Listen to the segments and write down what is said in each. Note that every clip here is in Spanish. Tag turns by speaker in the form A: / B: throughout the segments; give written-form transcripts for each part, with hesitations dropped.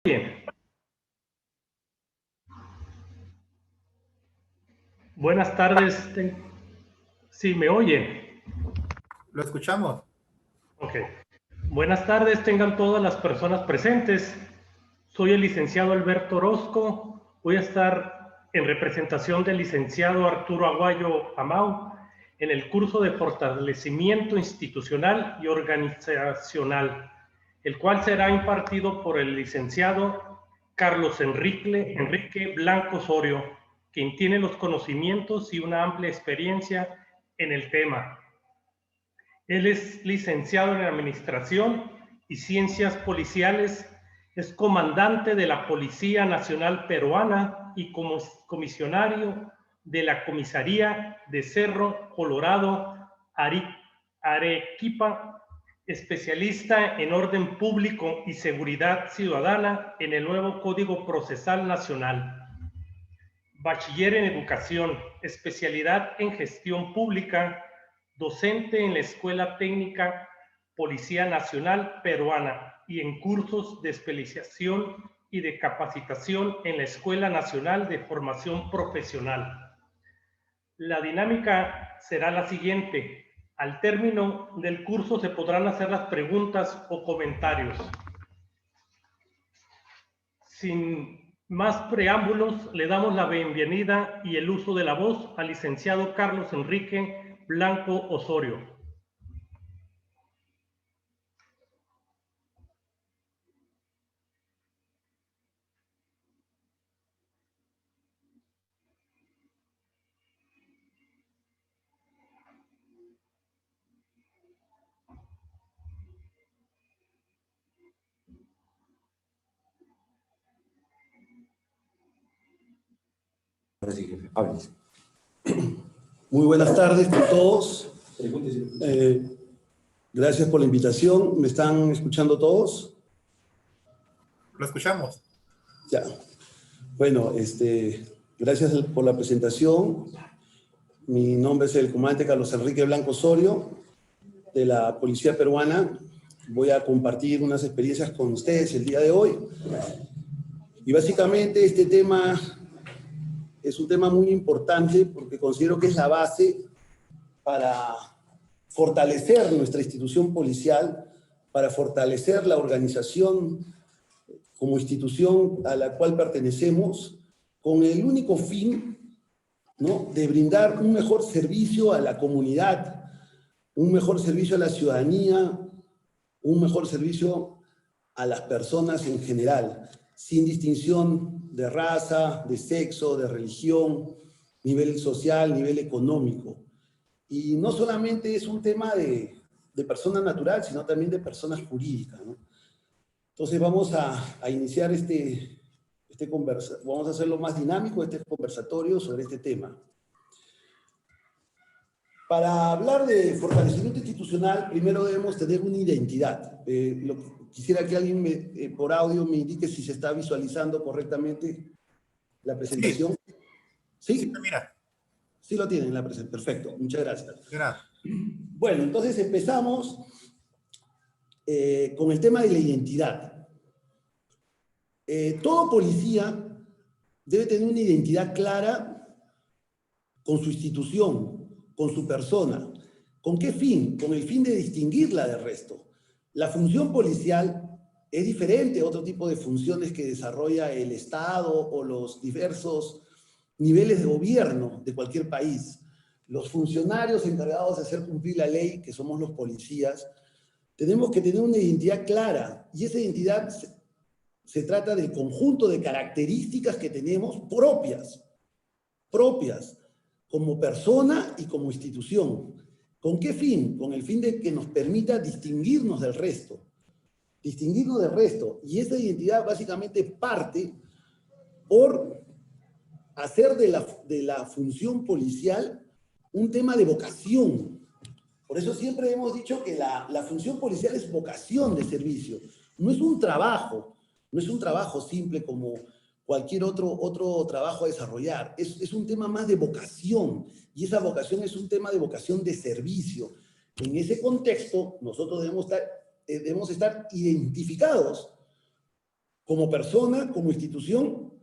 A: Bien. Buenas tardes. Sí, me oyen.
B: Lo escuchamos.
A: Ok. Buenas tardes, tengan todas las personas presentes. Soy el licenciado Alberto Orozco. Voy a estar en representación del licenciado Arturo Aguayo Amau en el curso de fortalecimiento institucional y organizacional, el cual será impartido por el licenciado Carlos Enrique Blanco Osorio, quien tiene los conocimientos y una amplia experiencia en el tema. Él es licenciado en Administración y Ciencias Policiales, es comandante de la Policía Nacional Peruana y como comisionario de la Comisaría de Cerro Colorado, Arequipa, especialista en orden público y seguridad ciudadana en el nuevo Código Procesal Nacional. Bachiller en Educación, especialidad en Gestión Pública, docente en la Escuela Técnica Policía Nacional Peruana y en cursos de especialización y de capacitación en la Escuela Nacional de Formación Profesional. La dinámica será la siguiente. Al término del curso se podrán hacer las preguntas o comentarios. Sin más preámbulos, le damos la bienvenida y el uso de la voz al licenciado Carlos Enrique Blanco Osorio.
C: Así que hables. Muy buenas tardes a todos. Gracias por la invitación. ¿Me están escuchando todos?
B: Lo escuchamos.
C: Ya. Bueno, gracias por la presentación. Mi nombre es el comandante Carlos Enrique Blanco Osorio, de la Policía Peruana. Voy a compartir unas experiencias con ustedes el día de hoy. Y básicamente este tema es un tema muy importante porque considero que es la base para fortalecer nuestra institución policial, para fortalecer la organización como institución a la cual pertenecemos, con el único fin, ¿no?, de brindar un mejor servicio a la comunidad, un mejor servicio a la ciudadanía, un mejor servicio a las personas en general, sin distinción de raza, de sexo, de religión, nivel social, nivel económico. Y no solamente es un tema de persona natural, sino también de personas jurídicas, ¿no? Entonces vamos a iniciar vamos a hacerlo más dinámico, este conversatorio sobre este tema. Para hablar de fortalecimiento institucional, primero debemos tener una identidad. Quisiera que alguien por audio me indique si se está visualizando correctamente la presentación. ¿Sí?
B: Sí, mira.
C: Sí lo tienen la presentación. Perfecto. Muchas gracias.
B: Gracias.
C: Bueno, entonces empezamos con el tema de la identidad. Todo policía debe tener una identidad clara con su institución, con su persona. ¿Con qué fin? Con el fin de distinguirla del resto. La función policial es diferente a otro tipo de funciones que desarrolla el Estado o los diversos niveles de gobierno de cualquier país. Los funcionarios encargados de hacer cumplir la ley, que somos los policías, tenemos que tener una identidad clara, y esa identidad se trata del conjunto de características que tenemos propias, como persona y como institución. ¿Con qué fin? Con el fin de que nos permita distinguirnos del resto. Y esa identidad básicamente parte por hacer de la función policial un tema de vocación. Por eso siempre hemos dicho que la función policial es vocación de servicio. No es un trabajo simple como cualquier otro trabajo a desarrollar. Es un tema más de vocación, y esa vocación es un tema de vocación de servicio. En ese contexto, nosotros debemos estar identificados como persona, como institución,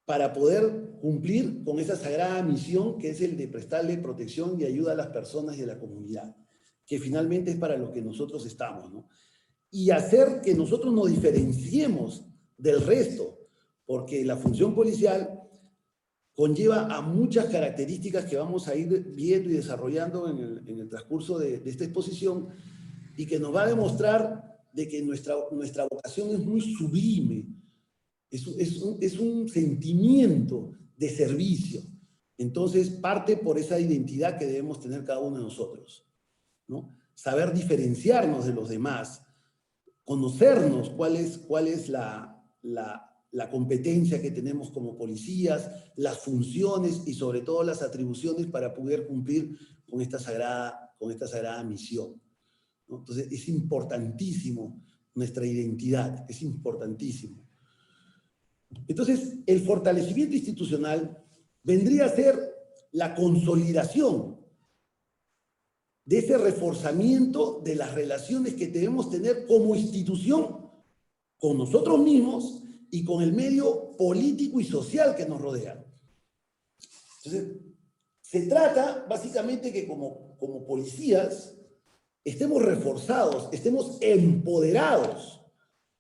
C: para poder cumplir con esa sagrada misión que es el de prestarle protección y ayuda a las personas y a la comunidad, que finalmente es para lo que nosotros estamos, ¿no? Y hacer que nosotros nos diferenciemos del resto, porque la función policial conlleva a muchas características que vamos a ir viendo y desarrollando en el transcurso de esta exposición, y que nos va a demostrar de que nuestra vocación es muy sublime, es un sentimiento de servicio. Entonces, parte por esa identidad que debemos tener cada uno de nosotros, ¿no? Saber diferenciarnos de los demás, conocernos cuál es la competencia que tenemos como policías, las funciones y sobre todo las atribuciones para poder cumplir con esta sagrada misión, ¿no? Entonces, es importantísimo nuestra identidad, es importantísimo. Entonces, el fortalecimiento institucional vendría a ser la consolidación de ese reforzamiento de las relaciones que debemos tener como institución con nosotros mismos y con el medio político y social que nos rodea. Entonces, se trata básicamente que como policías estemos reforzados, estemos empoderados.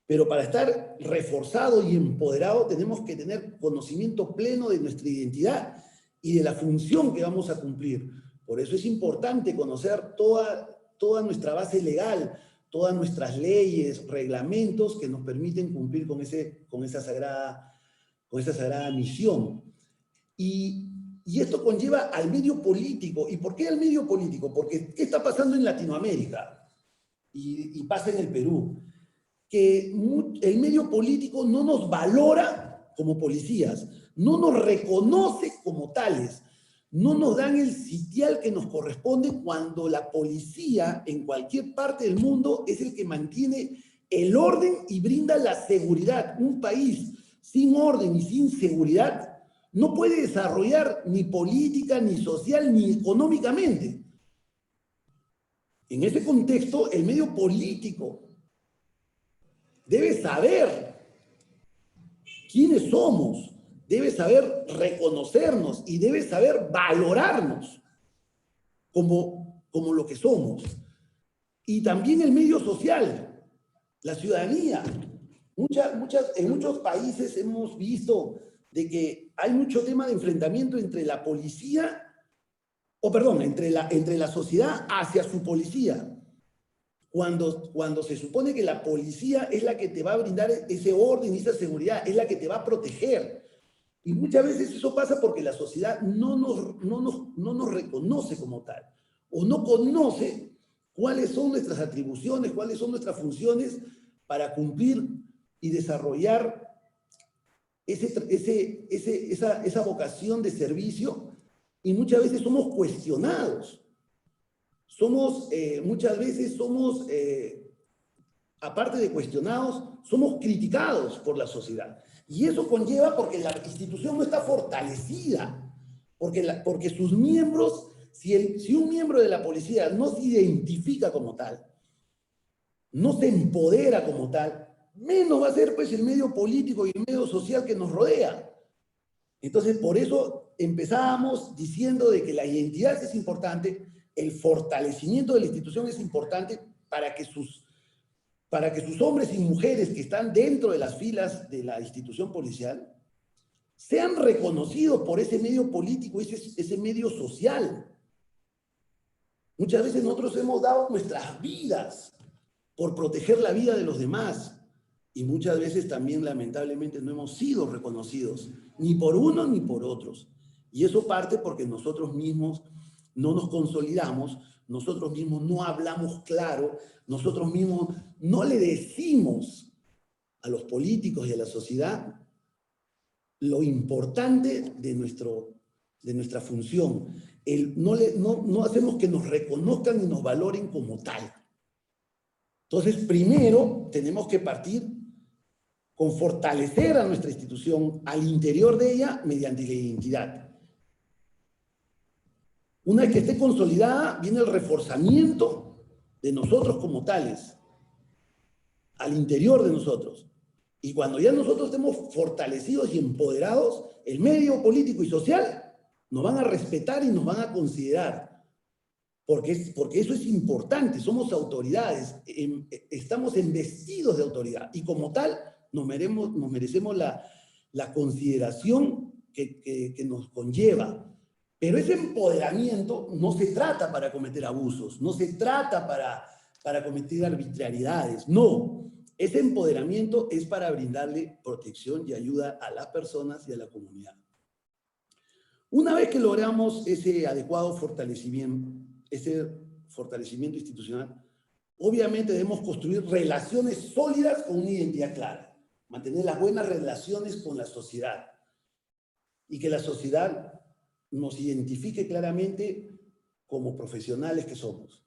C: Pero para estar reforzado y empoderado tenemos que tener conocimiento pleno de nuestra identidad y de la función que vamos a cumplir. Por eso es importante conocer toda nuestra base legal, todas nuestras leyes, reglamentos que nos permiten cumplir con esa sagrada misión. Y esto conlleva al medio político. ¿Y por qué al medio político? Porque ¿qué está pasando en Latinoamérica? Y pasa en el Perú. Que el medio político no nos valora como policías, no nos reconoce como tales, no nos dan el sitial que nos corresponde cuando la policía en cualquier parte del mundo es el que mantiene el orden y brinda la seguridad. Un país sin orden y sin seguridad no puede desarrollar ni política, ni social, ni económicamente. En ese contexto, el medio político debe saber quiénes somos, debe saber reconocernos y debe saber valorarnos como lo que somos. Y también el medio social, la ciudadanía. En muchos países hemos visto de que hay mucho tema de enfrentamiento entre la policía, entre la sociedad hacia su policía. Cuando se supone que la policía es la que te va a brindar ese orden y esa seguridad, es la que te va a proteger. Y muchas veces eso pasa porque la sociedad no nos reconoce como tal, o no conoce cuáles son nuestras atribuciones, cuáles son nuestras funciones para cumplir y desarrollar esa vocación de servicio, y muchas veces somos cuestionados. Muchas veces somos, aparte de cuestionados, somos criticados por la sociedad. Y eso conlleva porque la institución no está fortalecida, porque sus miembros, si un miembro de la policía no se identifica como tal, no se empodera como tal, menos va a ser pues el medio político y el medio social que nos rodea. Entonces, por eso empezábamos diciendo de que la identidad es importante, el fortalecimiento de la institución es importante para que sus hombres y mujeres que están dentro de las filas de la institución policial sean reconocidos por ese medio político, ese medio social. Muchas veces nosotros hemos dado nuestras vidas por proteger la vida de los demás, y muchas veces también lamentablemente no hemos sido reconocidos, ni por unos ni por otros. Y eso parte porque nosotros mismos no nos consolidamos, nosotros mismos no hablamos claro, nosotros mismos no le decimos a los políticos y a la sociedad lo importante de nuestra función. No hacemos que nos reconozcan y nos valoren como tal. Entonces, primero tenemos que partir con fortalecer a nuestra institución al interior de ella mediante la identidad. Una vez que esté consolidada, viene el reforzamiento de nosotros como tales, al interior de nosotros. Y cuando ya nosotros estemos fortalecidos y empoderados, el medio político y social nos van a respetar y nos van a considerar. Porque eso es importante, somos autoridades, estamos embestidos de autoridad y como tal nos merecemos la consideración que nos conlleva. Pero ese empoderamiento no se trata para cometer abusos, no se trata para cometer arbitrariedades, no. Ese empoderamiento es para brindarle protección y ayuda a las personas y a la comunidad. Una vez que logramos ese adecuado fortalecimiento institucional, obviamente debemos construir relaciones sólidas con una identidad clara, mantener las buenas relaciones con la sociedad y que la sociedad nos identifique claramente como profesionales que somos.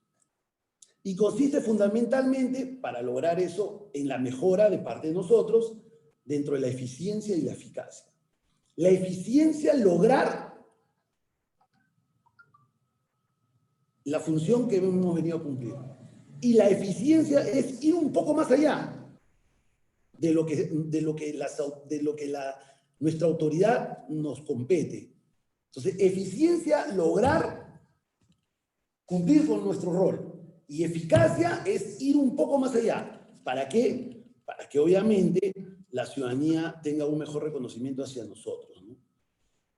C: Y consiste fundamentalmente, para lograr eso, en la mejora de parte de nosotros dentro de la eficiencia y la eficacia. La eficiencia, lograr la función que hemos venido a cumplir. Y la eficiencia es ir un poco más allá de lo que nuestra autoridad nos compete. Entonces, eficiencia, lograr cumplir con nuestro rol. Y eficacia es ir un poco más allá. ¿Para qué? Para que obviamente la ciudadanía tenga un mejor reconocimiento hacia nosotros, ¿no?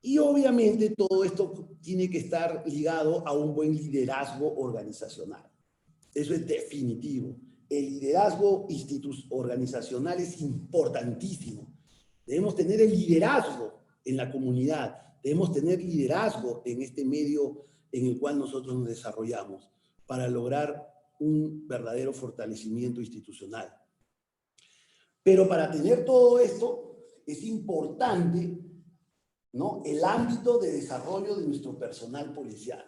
C: Y obviamente todo esto tiene que estar ligado a un buen liderazgo organizacional. Eso es definitivo. El liderazgo organizacional es importantísimo. Debemos tener el liderazgo en la comunidad. Debemos tener liderazgo en este medio en el cual nosotros nos desarrollamos para lograr un verdadero fortalecimiento institucional. Pero para tener todo esto es importante, ¿no?, el ámbito de desarrollo de nuestro personal policial.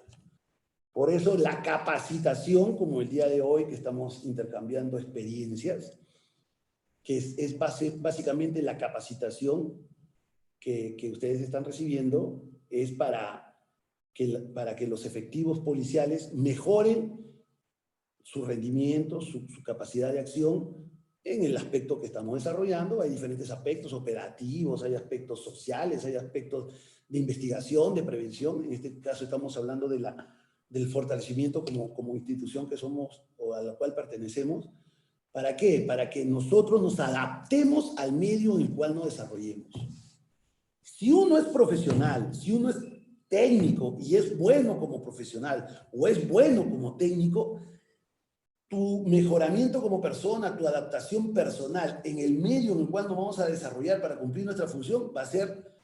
C: Por eso la capacitación, como el día de hoy que estamos intercambiando experiencias, que es básicamente la capacitación que ustedes están recibiendo, es para que los efectivos policiales mejoren su rendimiento, su capacidad de acción en el aspecto que estamos desarrollando. Hay diferentes aspectos operativos, hay aspectos sociales, hay aspectos de investigación, de prevención. En este caso estamos hablando del fortalecimiento como institución que somos o a la cual pertenecemos. ¿Para qué? Para que nosotros nos adaptemos al medio en el cual nos desarrollemos. Si uno es profesional, si uno es técnico y es bueno como profesional o es bueno como técnico, tu mejoramiento como persona, tu adaptación personal en el medio en el cual nos vamos a desarrollar para cumplir nuestra función va a ser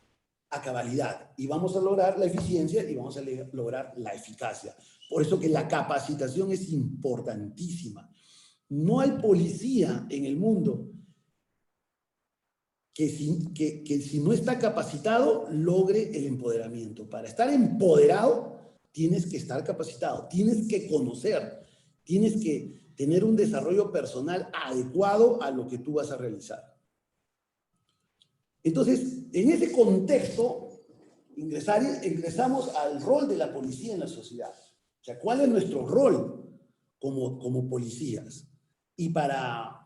C: a cabalidad y vamos a lograr la eficiencia y vamos a lograr la eficacia. Por eso que la capacitación es importantísima. No hay policía en el mundo que si no está capacitado logre el empoderamiento. Para estar empoderado tienes que estar capacitado, tienes que conocer, tienes que tener un desarrollo personal adecuado a lo que tú vas a realizar. Entonces, en ese contexto, ingresamos al rol de la policía en la sociedad. O sea, ¿cuál es nuestro rol como policías? Y para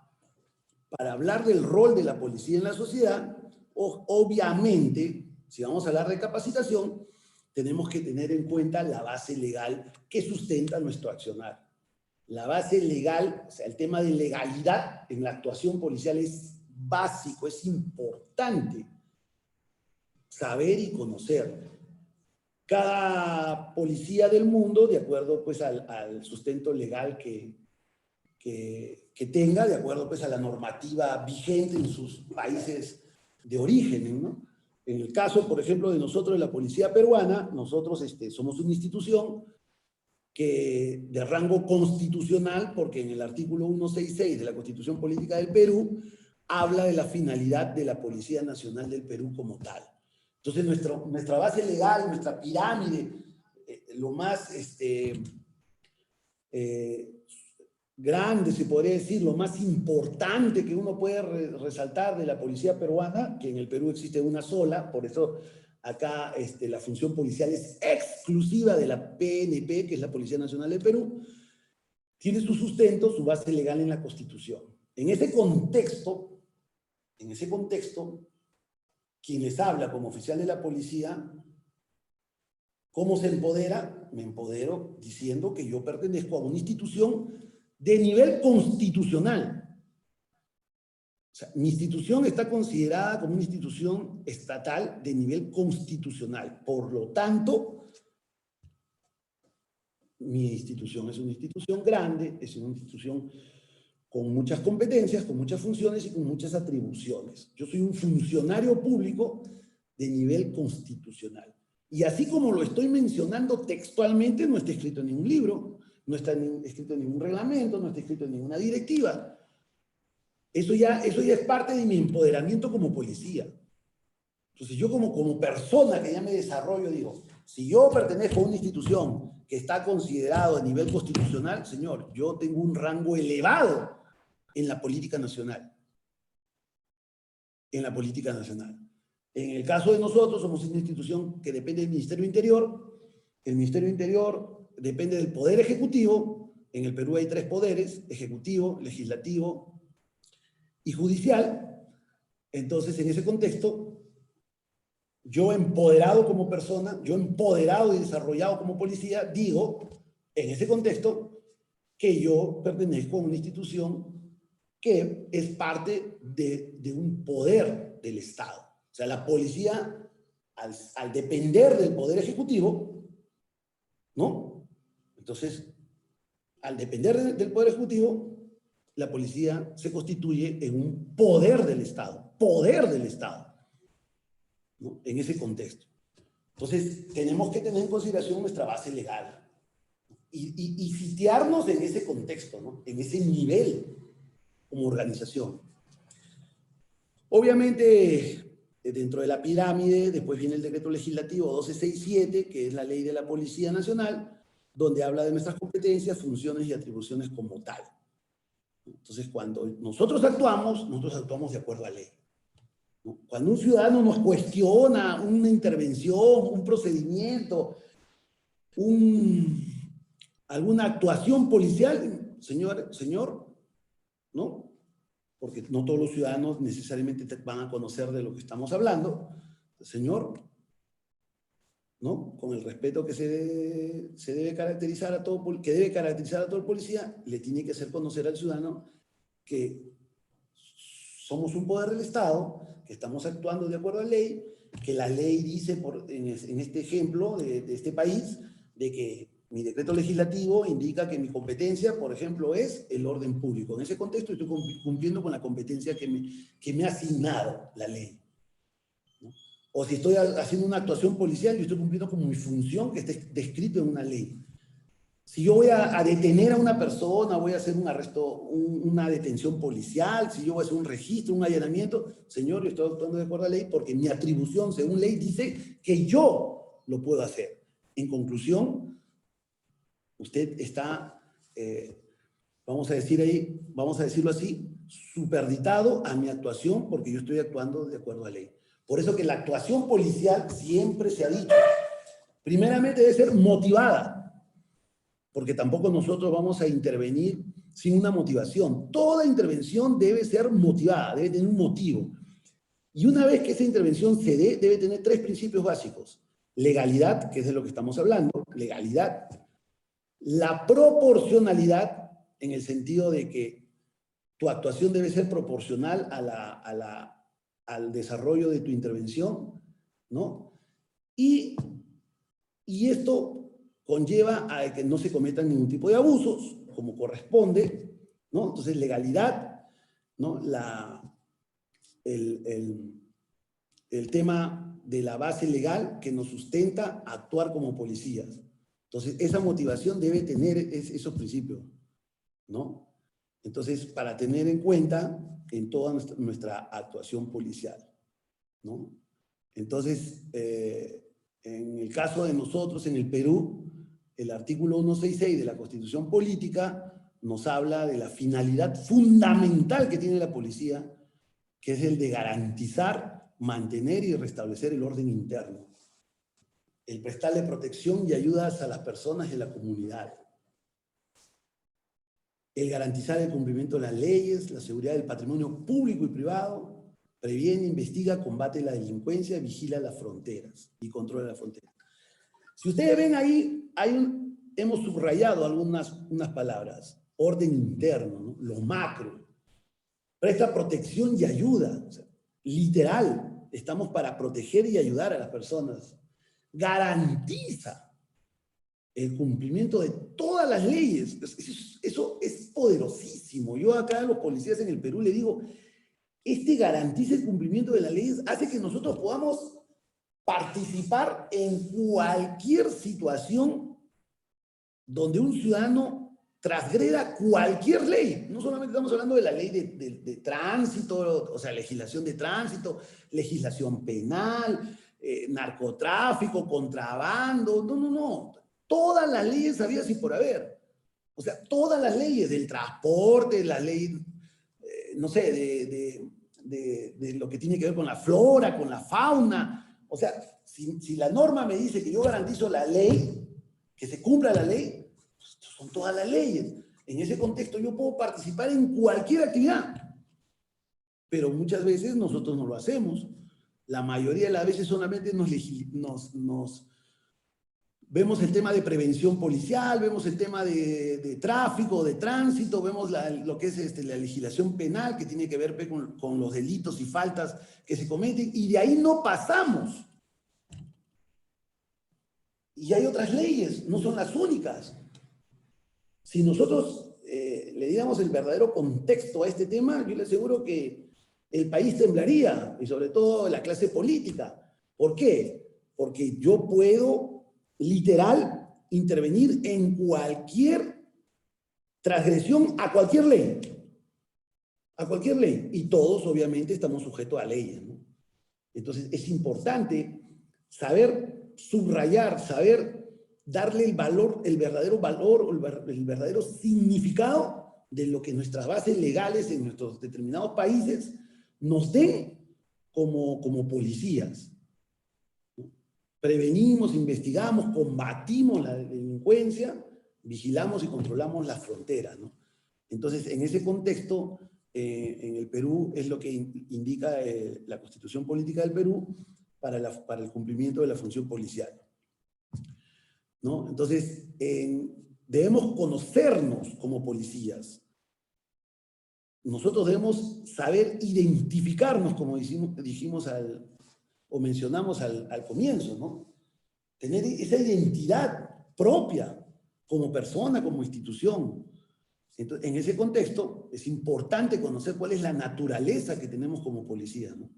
C: hablar del rol de la policía en la sociedad, obviamente, si vamos a hablar de capacitación, tenemos que tener en cuenta la base legal que sustenta nuestro accionar. La base legal, o sea, el tema de legalidad en la actuación policial es básico, es importante saber y conocer. Cada policía del mundo, de acuerdo pues al sustento legal que tenga, de acuerdo pues a la normativa vigente en sus países de origen, ¿no? En el caso, por ejemplo, de nosotros, de la policía peruana, nosotros somos una institución de rango constitucional, porque en el artículo 166 de la Constitución Política del Perú habla de la finalidad de la Policía Nacional del Perú como tal. Entonces, nuestra base legal, nuestra pirámide, lo más grande, se podría decir, lo más importante que uno puede resaltar de la policía peruana, que en el Perú existe una sola, por eso acá la función policial es exclusiva de la PNP, que es la Policía Nacional del Perú, tiene su sustento, su base legal en la Constitución. En ese contexto, En ese contexto, quien les habla como oficial de la policía, ¿cómo se empodera? Me empodero diciendo que yo pertenezco a una institución de nivel constitucional. O sea, mi institución está considerada como una institución estatal de nivel constitucional. Por lo tanto, mi institución es una institución grande, es una institución con muchas competencias, con muchas funciones y con muchas atribuciones. Yo soy un funcionario público de nivel constitucional. Y así como lo estoy mencionando textualmente, no está escrito en ningún libro, no está escrito en ningún reglamento, no está escrito en ninguna directiva. Eso ya es parte de mi empoderamiento como policía. Entonces yo como persona que ya me desarrollo, digo, si yo pertenezco a una institución que está considerado a nivel constitucional, señor, yo tengo un rango elevado en la política nacional. En la política nacional. En el caso de nosotros, somos una institución que depende del Ministerio del Interior. El Ministerio del Interior depende del Poder Ejecutivo. En el Perú hay 3 poderes: ejecutivo, legislativo y judicial. Entonces, en ese contexto, yo empoderado como persona, yo empoderado y desarrollado como policía, digo, en ese contexto, que yo pertenezco a una institución que es parte de un poder del Estado. O sea, la policía, al depender del Poder Ejecutivo, ¿no? Entonces, al depender del Poder Ejecutivo, la policía se constituye en un poder del Estado, ¿no? En ese contexto. Entonces, tenemos que tener en consideración nuestra base legal y sitiarnos en ese contexto, ¿no? En ese nivel como organización. Obviamente, dentro de la pirámide, después viene el decreto legislativo 1267, que es la ley de la Policía Nacional, donde habla de nuestras competencias, funciones y atribuciones como tal. Entonces, cuando nosotros actuamos de acuerdo a ley. Cuando un ciudadano nos cuestiona una intervención, un procedimiento, alguna actuación policial, señor, ¿no? Porque no todos los ciudadanos necesariamente van a conocer de lo que estamos hablando. Señor, ¿no? Con el respeto que se debe caracterizar a todo, que debe caracterizar a todo el policía, le tiene que hacer conocer al ciudadano que somos un poder del Estado, que estamos actuando de acuerdo a la ley, que la ley dice, en este ejemplo de este país, de que mi decreto legislativo indica que mi competencia, por ejemplo, es el orden público. En ese contexto estoy cumpliendo con la competencia que me ha asignado la ley, ¿no? O si estoy haciendo una actuación policial, yo estoy cumpliendo con mi función que está descrito en una ley. Si yo voy a detener a una persona, voy a hacer un arresto, una detención policial, si yo voy a hacer un registro, un allanamiento, señor, yo estoy actuando de acuerdo a la ley porque mi atribución, según ley, dice que yo lo puedo hacer. En conclusión, usted está, vamos a decirlo así, superditado a mi actuación porque yo estoy actuando de acuerdo a ley. Por eso que la actuación policial siempre se ha dicho, primeramente debe ser motivada, porque tampoco nosotros vamos a intervenir sin una motivación. Toda intervención debe ser motivada, debe tener un motivo. Y una vez que esa intervención se dé, debe tener 3 principios básicos. Legalidad, que es de lo que estamos hablando, legalidad. La proporcionalidad, en el sentido de que tu actuación debe ser proporcional al desarrollo de tu intervención, ¿no? Y esto conlleva a que no se cometan ningún tipo de abusos, como corresponde, ¿no? Entonces, legalidad, ¿no? El tema de la base legal que nos sustenta a actuar como policías. Entonces, esa motivación debe tener esos principios, ¿no? Entonces, para tener en cuenta en toda nuestra actuación policial, ¿no? Entonces, en el caso de nosotros en el Perú, el artículo 166 de la Constitución Política nos habla de la finalidad fundamental que tiene la policía, que es el de garantizar, mantener y restablecer el orden interno, el prestarle protección y ayudas a las personas y a la comunidad, el garantizar el cumplimiento de las leyes, la seguridad del patrimonio público y privado, previene, investiga, combate la delincuencia, vigila las fronteras y controla las fronteras. Si ustedes ven ahí, hemos subrayado unas palabras. Orden interno, ¿no? Lo macro. Presta protección y ayuda. O sea, literal, estamos para proteger y ayudar a las personas. Garantiza el cumplimiento de todas las leyes. Eso es poderosísimo. Yo acá a los policías en el Perú les digo, garantiza el cumplimiento de las leyes, hace que nosotros podamos participar en cualquier situación donde un ciudadano transgreda cualquier ley. No solamente estamos hablando de la ley de tránsito, o sea, legislación de tránsito, legislación penal, narcotráfico, contrabando, no. Todas las leyes habidas y por haber. O sea, todas las leyes del transporte, la ley, no sé, de lo que tiene que ver con la flora, con la fauna. O sea, si la norma me dice que yo garantizo la ley, que se cumpla la ley, pues son todas las leyes. En ese contexto yo puedo participar en cualquier actividad. Pero muchas veces nosotros no lo hacemos. La mayoría de las veces solamente vemos el tema de prevención policial, vemos el tema de tráfico, de tránsito, vemos lo que es la legislación penal que tiene que ver con los delitos y faltas que se cometen, y de ahí no pasamos. Y hay otras leyes, no son las únicas. Si nosotros le diéramos el verdadero contexto a este tema, yo le aseguro que el país temblaría, y sobre todo la clase política. ¿Por qué? Porque yo puedo literal intervenir en cualquier transgresión a cualquier ley. A cualquier ley. Y todos, obviamente, estamos sujetos a leyes, ¿no? Entonces, es importante saber subrayar, saber darle el valor, el verdadero valor, el verdadero significado de lo que nuestras bases legales en nuestros determinados países nos den como policías. Prevenimos, investigamos, combatimos la delincuencia, vigilamos y controlamos las fronteras, ¿no? Entonces, en ese contexto, en el Perú es lo que indica la Constitución Política del Perú para el cumplimiento de la función policial, ¿no? Entonces, debemos conocernos como policías. Nosotros debemos saber identificarnos, como dijimos o mencionamos al comienzo, ¿no? Tener esa identidad propia como persona, como institución. Entonces, en ese contexto es importante conocer cuál es la naturaleza que tenemos como policía, ¿no?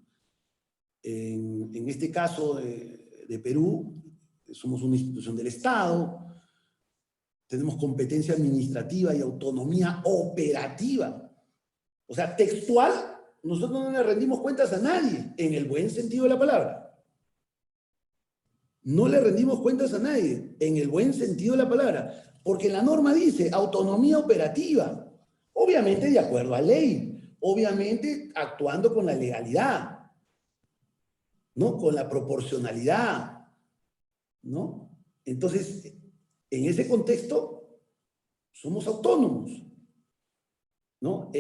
C: En este caso de Perú, somos una institución del Estado, tenemos competencia administrativa y autonomía operativa. O sea, textual, nosotros no le rendimos cuentas a nadie, en el buen sentido de la palabra. No le rendimos cuentas a nadie, en el buen sentido de la palabra, porque la norma dice autonomía operativa, obviamente de acuerdo a ley, obviamente actuando con la legalidad, ¿no? Con la proporcionalidad, ¿no? Entonces, en ese contexto, somos autónomos, ¿no?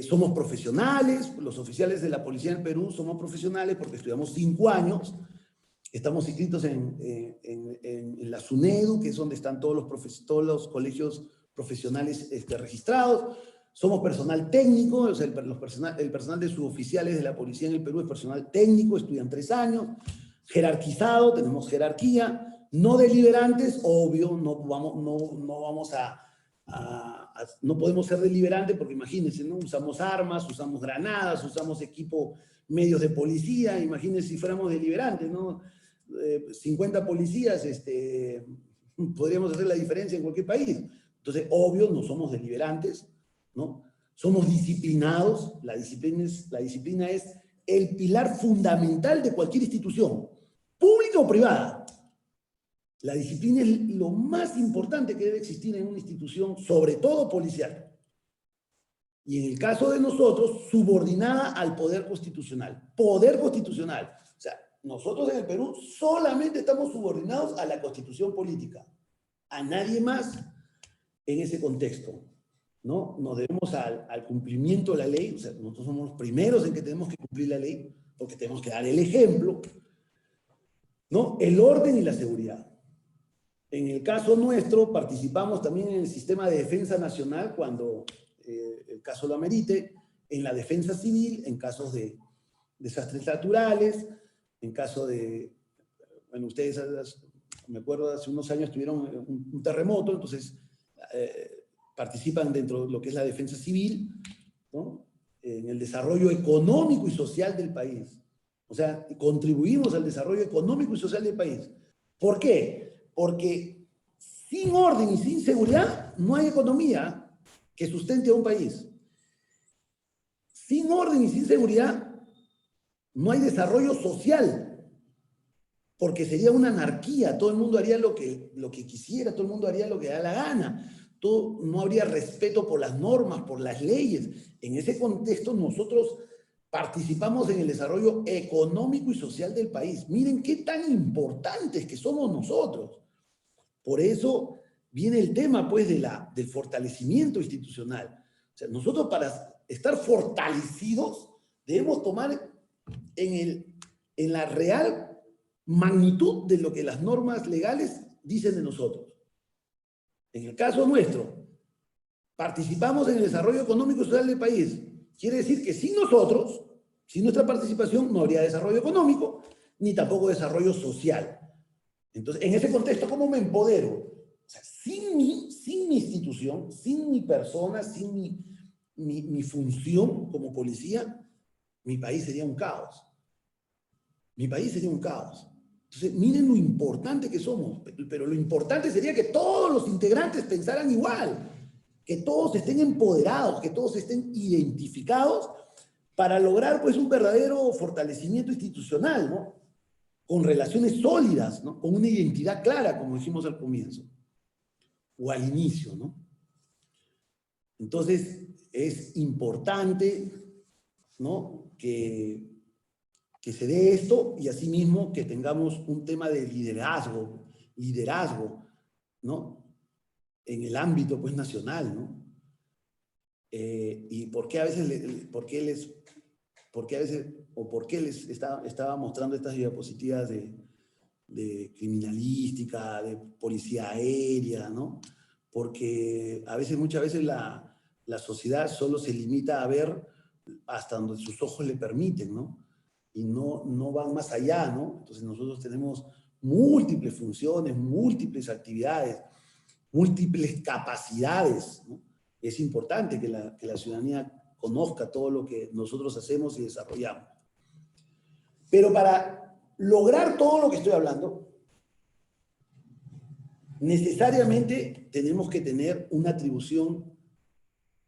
C: Somos profesionales, los oficiales de la policía del Perú somos profesionales porque estudiamos 5 años, estamos inscritos en la SUNEDU, que es donde están todos los colegios profesionales registrados. Somos personal técnico, o sea, el personal de suboficiales de la policía en el Perú es personal técnico, estudian 3 años, jerarquizado, tenemos jerarquía, no deliberantes, obvio, no podemos ser deliberantes porque imagínense, ¿no? Usamos armas, usamos granadas, usamos medios de policía, imagínense si fuéramos deliberantes, ¿no? 50 policías, podríamos hacer la diferencia en cualquier país. Entonces, obvio, no somos deliberantes, ¿no? Somos disciplinados, la disciplina es el pilar fundamental de cualquier institución, pública o privada. La disciplina es lo más importante que debe existir en una institución, sobre todo policial. Y en el caso de nosotros, subordinada al poder constitucional. Poder constitucional. O sea, nosotros en el Perú solamente estamos subordinados a la constitución política. A nadie más en ese contexto. ¿no? Nos debemos al cumplimiento de la ley. O sea, nosotros somos los primeros en que tenemos que cumplir la ley, porque tenemos que dar el ejemplo, ¿no? El orden y la seguridad. En el caso nuestro, participamos también en el sistema de defensa nacional cuando el caso lo amerite, en la defensa civil, en casos de desastres naturales, en caso de, bueno, ustedes, me acuerdo, hace unos años tuvieron un terremoto, entonces participan dentro de lo que es la defensa civil, ¿no? En el desarrollo económico y social del país. O sea, contribuimos al desarrollo económico y social del país. ¿Por qué? Porque sin orden y sin seguridad no hay economía que sustente a un país. Sin orden y sin seguridad no hay desarrollo social, porque sería una anarquía, todo el mundo haría lo que quisiera, todo el mundo haría lo que da la gana, no habría respeto por las normas, por las leyes. En ese contexto nosotros participamos en el desarrollo económico y social del país. Miren qué tan importantes que somos nosotros. Por eso viene el tema, pues, del fortalecimiento institucional. O sea, nosotros para estar fortalecidos debemos tomar en la real magnitud de lo que las normas legales dicen de nosotros. En el caso nuestro, participamos en el desarrollo económico y social del país. Quiere decir que sin nosotros, sin nuestra participación, no habría desarrollo económico, ni tampoco desarrollo social. Entonces, en ese contexto, ¿cómo me empodero? O sea, sin mi institución, sin mi persona, sin mi función como policía, mi país sería un caos. Mi país sería un caos. Entonces, miren lo importante que somos, pero lo importante sería que todos los integrantes pensaran igual, que todos estén empoderados, que todos estén identificados para lograr, pues, un verdadero fortalecimiento institucional, ¿no? Con relaciones sólidas, ¿no? Con una identidad clara, como dijimos al comienzo, o al inicio, ¿no? Entonces, es importante, ¿no? Que se dé esto y asimismo que tengamos un tema de liderazgo, ¿no? En el ámbito, pues, nacional, ¿no? Y por qué a veces les estaba mostrando estas diapositivas de criminalística, de policía aérea, ¿no? Porque muchas veces la sociedad solo se limita a ver hasta donde sus ojos le permiten, ¿no? Y no van más allá, ¿no? Entonces nosotros tenemos múltiples funciones, múltiples actividades, múltiples capacidades, ¿no? Es importante que la ciudadanía conozca todo lo que nosotros hacemos y desarrollamos. Pero para lograr todo lo que estoy hablando, necesariamente tenemos que tener una atribución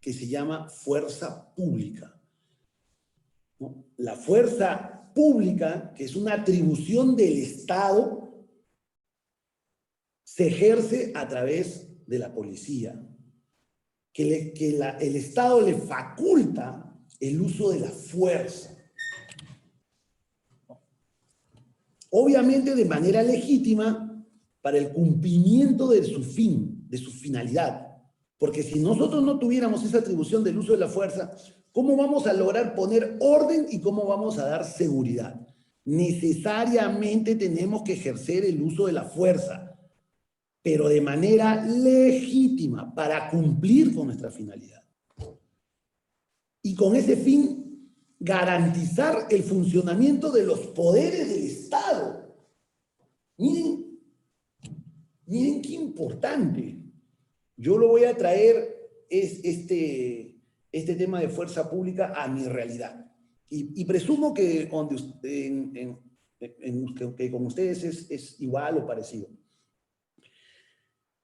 C: que se llama fuerza pública, ¿no? La fuerza pública, que es una atribución del Estado, se ejerce a través de la policía, el Estado le faculta el uso de la fuerza. Obviamente de manera legítima para el cumplimiento de su fin, de su finalidad. Porque si nosotros no tuviéramos esa atribución del uso de la fuerza, ¿cómo vamos a lograr poner orden y cómo vamos a dar seguridad? Necesariamente tenemos que ejercer el uso de la fuerza, pero de manera legítima, para cumplir con nuestra finalidad. Y con ese fin, garantizar el funcionamiento de los poderes del Estado. Miren qué importante. Yo lo voy a traer este tema de fuerza pública a mi realidad. Y presumo que que con ustedes es igual o parecido.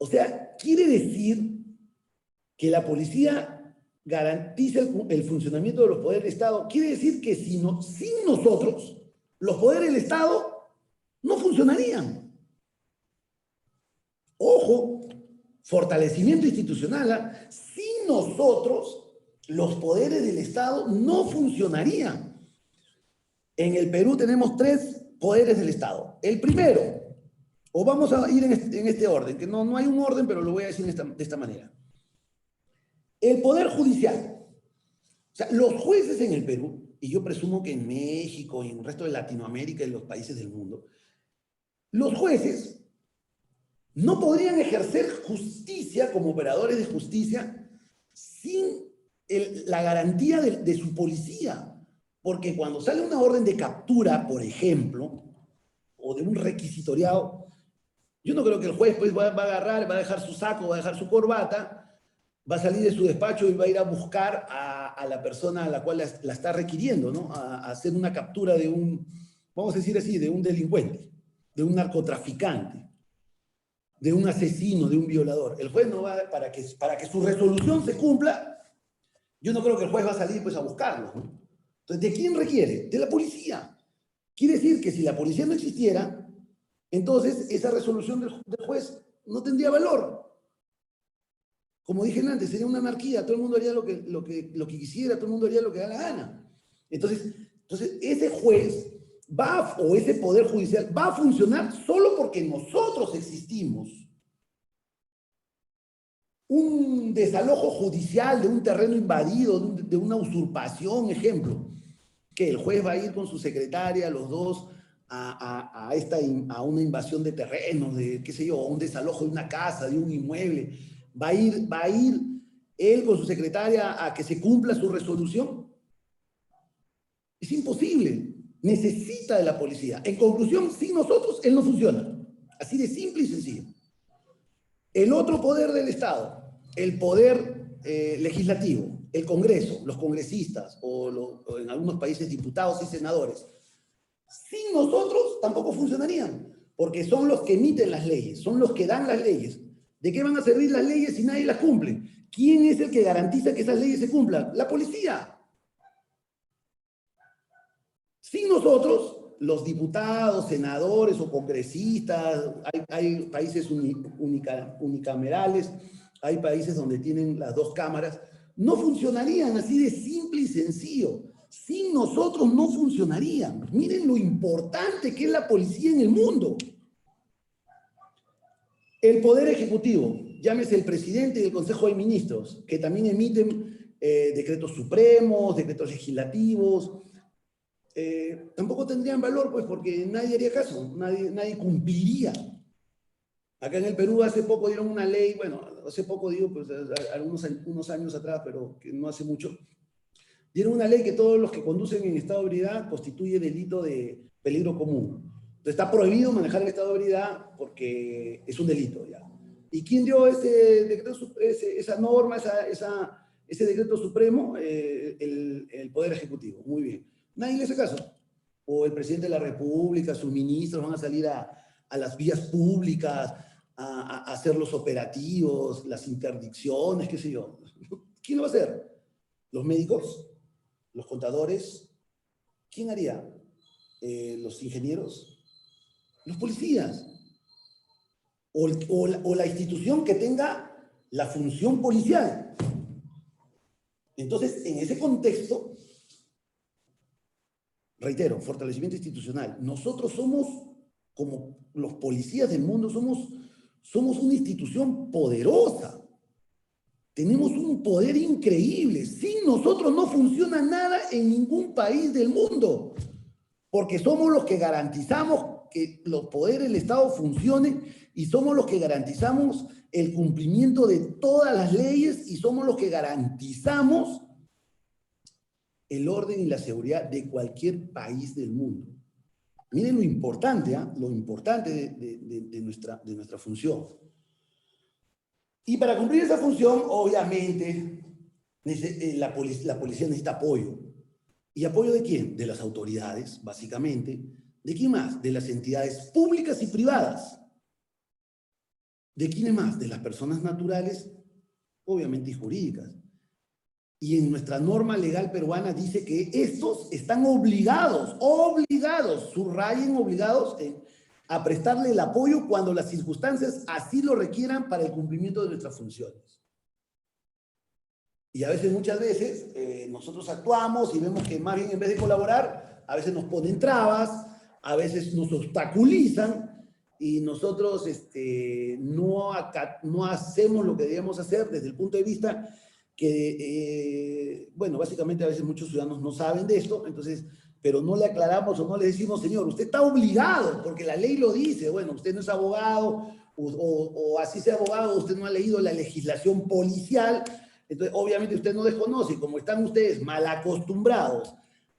C: O sea, quiere decir que la policía garantiza el funcionamiento de los poderes del Estado. Quiere decir que sin nosotros, los poderes del Estado no funcionarían. Ojo, fortalecimiento institucional. Sin nosotros, los poderes del Estado no funcionarían. En el Perú tenemos 3 poderes del Estado. El primero, o vamos a ir en este orden, que no hay un orden, pero lo voy a decir de esta manera. El Poder Judicial. O sea, los jueces en el Perú, y yo presumo que en México y en el resto de Latinoamérica y en los países del mundo, los jueces no podrían ejercer justicia como operadores de justicia sin la garantía de su policía. Porque cuando sale una orden de captura, por ejemplo, o de un requisitoriado, yo no creo que el juez pues va a agarrar, va a dejar su saco, va a dejar su corbata, va a salir de su despacho y va a ir a buscar a la persona a la cual la está requiriendo, ¿no? A hacer una captura de un, vamos a decir así, de un delincuente, de un narcotraficante, de un asesino, de un violador. El juez no va, para que su resolución se cumpla, yo no creo que el juez va a salir pues a buscarlo, ¿no? Entonces, ¿de quién requiere? De la policía. Quiere decir que si la policía no existiera, entonces esa resolución del juez no tendría valor. Como dije antes, sería una anarquía, todo el mundo haría lo que quisiera, todo el mundo haría lo que da la gana. Entonces ese juez o ese poder judicial va a funcionar solo porque nosotros existimos. Un desalojo judicial de un terreno invadido, de una usurpación, ejemplo, que el juez va a ir con su secretaria, los dos, a una invasión de terrenos, de qué sé yo, a un desalojo de una casa, de un inmueble. Va a ir él con su secretaria a que se cumpla su resolución. Es imposible. Necesita de la policía. En conclusión, sin nosotros, él no funciona. Así de simple y sencillo. El otro poder del Estado, el poder legislativo, el Congreso, los congresistas o en algunos países diputados y senadores, sin nosotros tampoco funcionarían, porque son los que emiten las leyes, son los que dan las leyes. ¿De qué van a servir las leyes si nadie las cumple? ¿Quién es el que garantiza que esas leyes se cumplan? La policía. Sin nosotros, los diputados, senadores o congresistas, hay países unicamerales, hay países donde tienen las dos cámaras, no funcionarían, así de simple y sencillo. Sin nosotros no funcionarían. Miren lo importante que es la policía en el mundo. El Poder Ejecutivo, llámese el presidente y el Consejo de Ministros, que también emiten decretos supremos, decretos legislativos, tampoco tendrían valor, pues, porque nadie haría caso, nadie cumpliría. Acá en el Perú hace poco dieron una ley, bueno, hace poco digo, pues, unos años atrás, pero que no hace mucho, dieron una ley que todos los que conducen en estado de ebriedad constituye delito de peligro común. Entonces está prohibido manejar en estado de ebriedad porque es un delito ya. ¿Y quién dio esa norma, ese decreto supremo? El Poder Ejecutivo. Muy bien. Nadie le hace caso. O el presidente de la República, sus ministros van a salir a las vías públicas, a hacer los operativos, las interdicciones, qué sé yo. ¿Quién lo va a hacer? ¿Los médicos? ¿Los contadores? ¿Quién haría? ¿Los ingenieros? ¿Los policías? O la institución que tenga la función policial. Entonces, en ese contexto, reitero, fortalecimiento institucional. Nosotros somos, como los policías del mundo, somos una institución poderosa. Tenemos un poder increíble. Sin nosotros no funciona nada en ningún país del mundo. Porque somos los que garantizamos que los poderes del Estado funcionen y somos los que garantizamos el cumplimiento de todas las leyes y somos los que garantizamos el orden y la seguridad de cualquier país del mundo. Miren lo importante, lo importante de nuestra función. Y para cumplir esa función, obviamente, la policía necesita apoyo. ¿Y apoyo de quién? De las autoridades, básicamente. ¿De quién más? De las entidades públicas y privadas. ¿De quiénes más? De las personas naturales, obviamente, y jurídicas. Y en nuestra norma legal peruana dice que estos están obligados, subrayen obligados a prestarle el apoyo cuando las circunstancias así lo requieran para el cumplimiento de nuestras funciones. Y a veces, muchas veces, nosotros actuamos y vemos que más bien en vez de colaborar, a veces nos ponen trabas, a veces nos obstaculizan y nosotros no hacemos lo que debemos hacer desde el punto de vista que, bueno, básicamente a veces muchos ciudadanos no saben de esto, entonces, pero no le aclaramos o no le decimos, señor, usted está obligado, porque la ley lo dice, bueno, usted no es abogado, o así sea abogado, usted no ha leído la legislación policial, entonces obviamente usted no desconoce, como están ustedes mal acostumbrados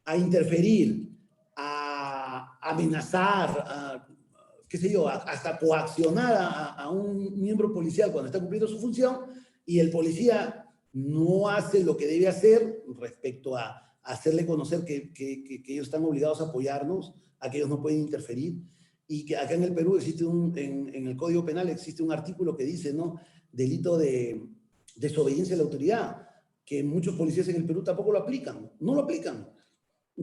C: a interferir, a amenazar, a, qué sé yo, hasta coaccionar a un miembro policial cuando está cumpliendo su función, y el policía no hace lo que debe hacer respecto a hacerle conocer que ellos están obligados a apoyarnos, a que ellos no pueden interferir, y que acá en el Perú existe en el Código Penal existe un artículo que dice, ¿no? Delito de desobediencia a la autoridad, que muchos policías en el Perú tampoco lo aplican, no lo aplican.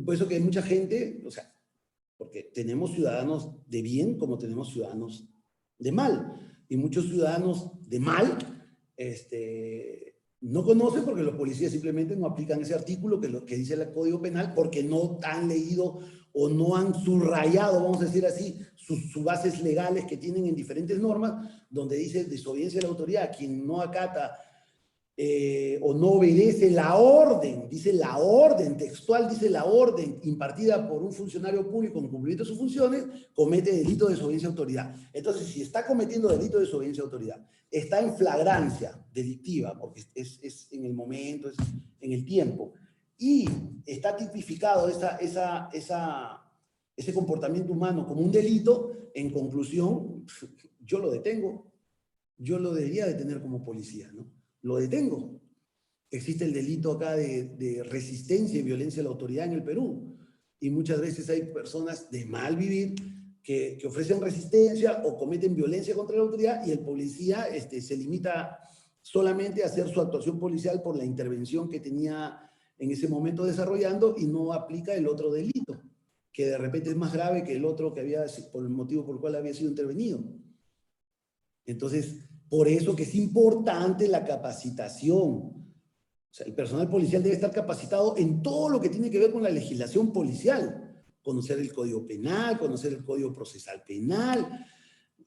C: Por eso que hay mucha gente, o sea, porque tenemos ciudadanos de bien como tenemos ciudadanos de mal, y muchos ciudadanos de mal, no conocen porque los policías simplemente no aplican ese artículo que dice el Código Penal porque no han leído o no han subrayado, vamos a decir así, sus bases legales que tienen en diferentes normas, donde dice desobediencia a la autoridad, quien no acata o no obedece la orden, dice la orden, textual dice la orden impartida por un funcionario público en cumplimiento de sus funciones, comete delito de desobediencia a autoridad. Entonces, si está cometiendo delito de desobediencia a autoridad, está en flagrancia delictiva, porque es en el momento, es en el tiempo, y está tipificado ese comportamiento humano como un delito, en conclusión, yo lo detengo, yo lo debería detener como policía, ¿no? Lo detengo. Existe el delito acá de resistencia y violencia a la autoridad en el Perú, y muchas veces hay personas de mal vivir que ofrecen resistencia o cometen violencia contra la autoridad, y el policía se limita solamente a hacer su actuación policial por la intervención que tenía en ese momento desarrollando, y no aplica el otro delito, que de repente es más grave que el otro que había, por el motivo por el cual había sido intervenido. Entonces, por eso que es importante la capacitación. O sea, el personal policial debe estar capacitado en todo lo que tiene que ver con la legislación policial. Conocer el Código Penal, conocer el Código Procesal Penal,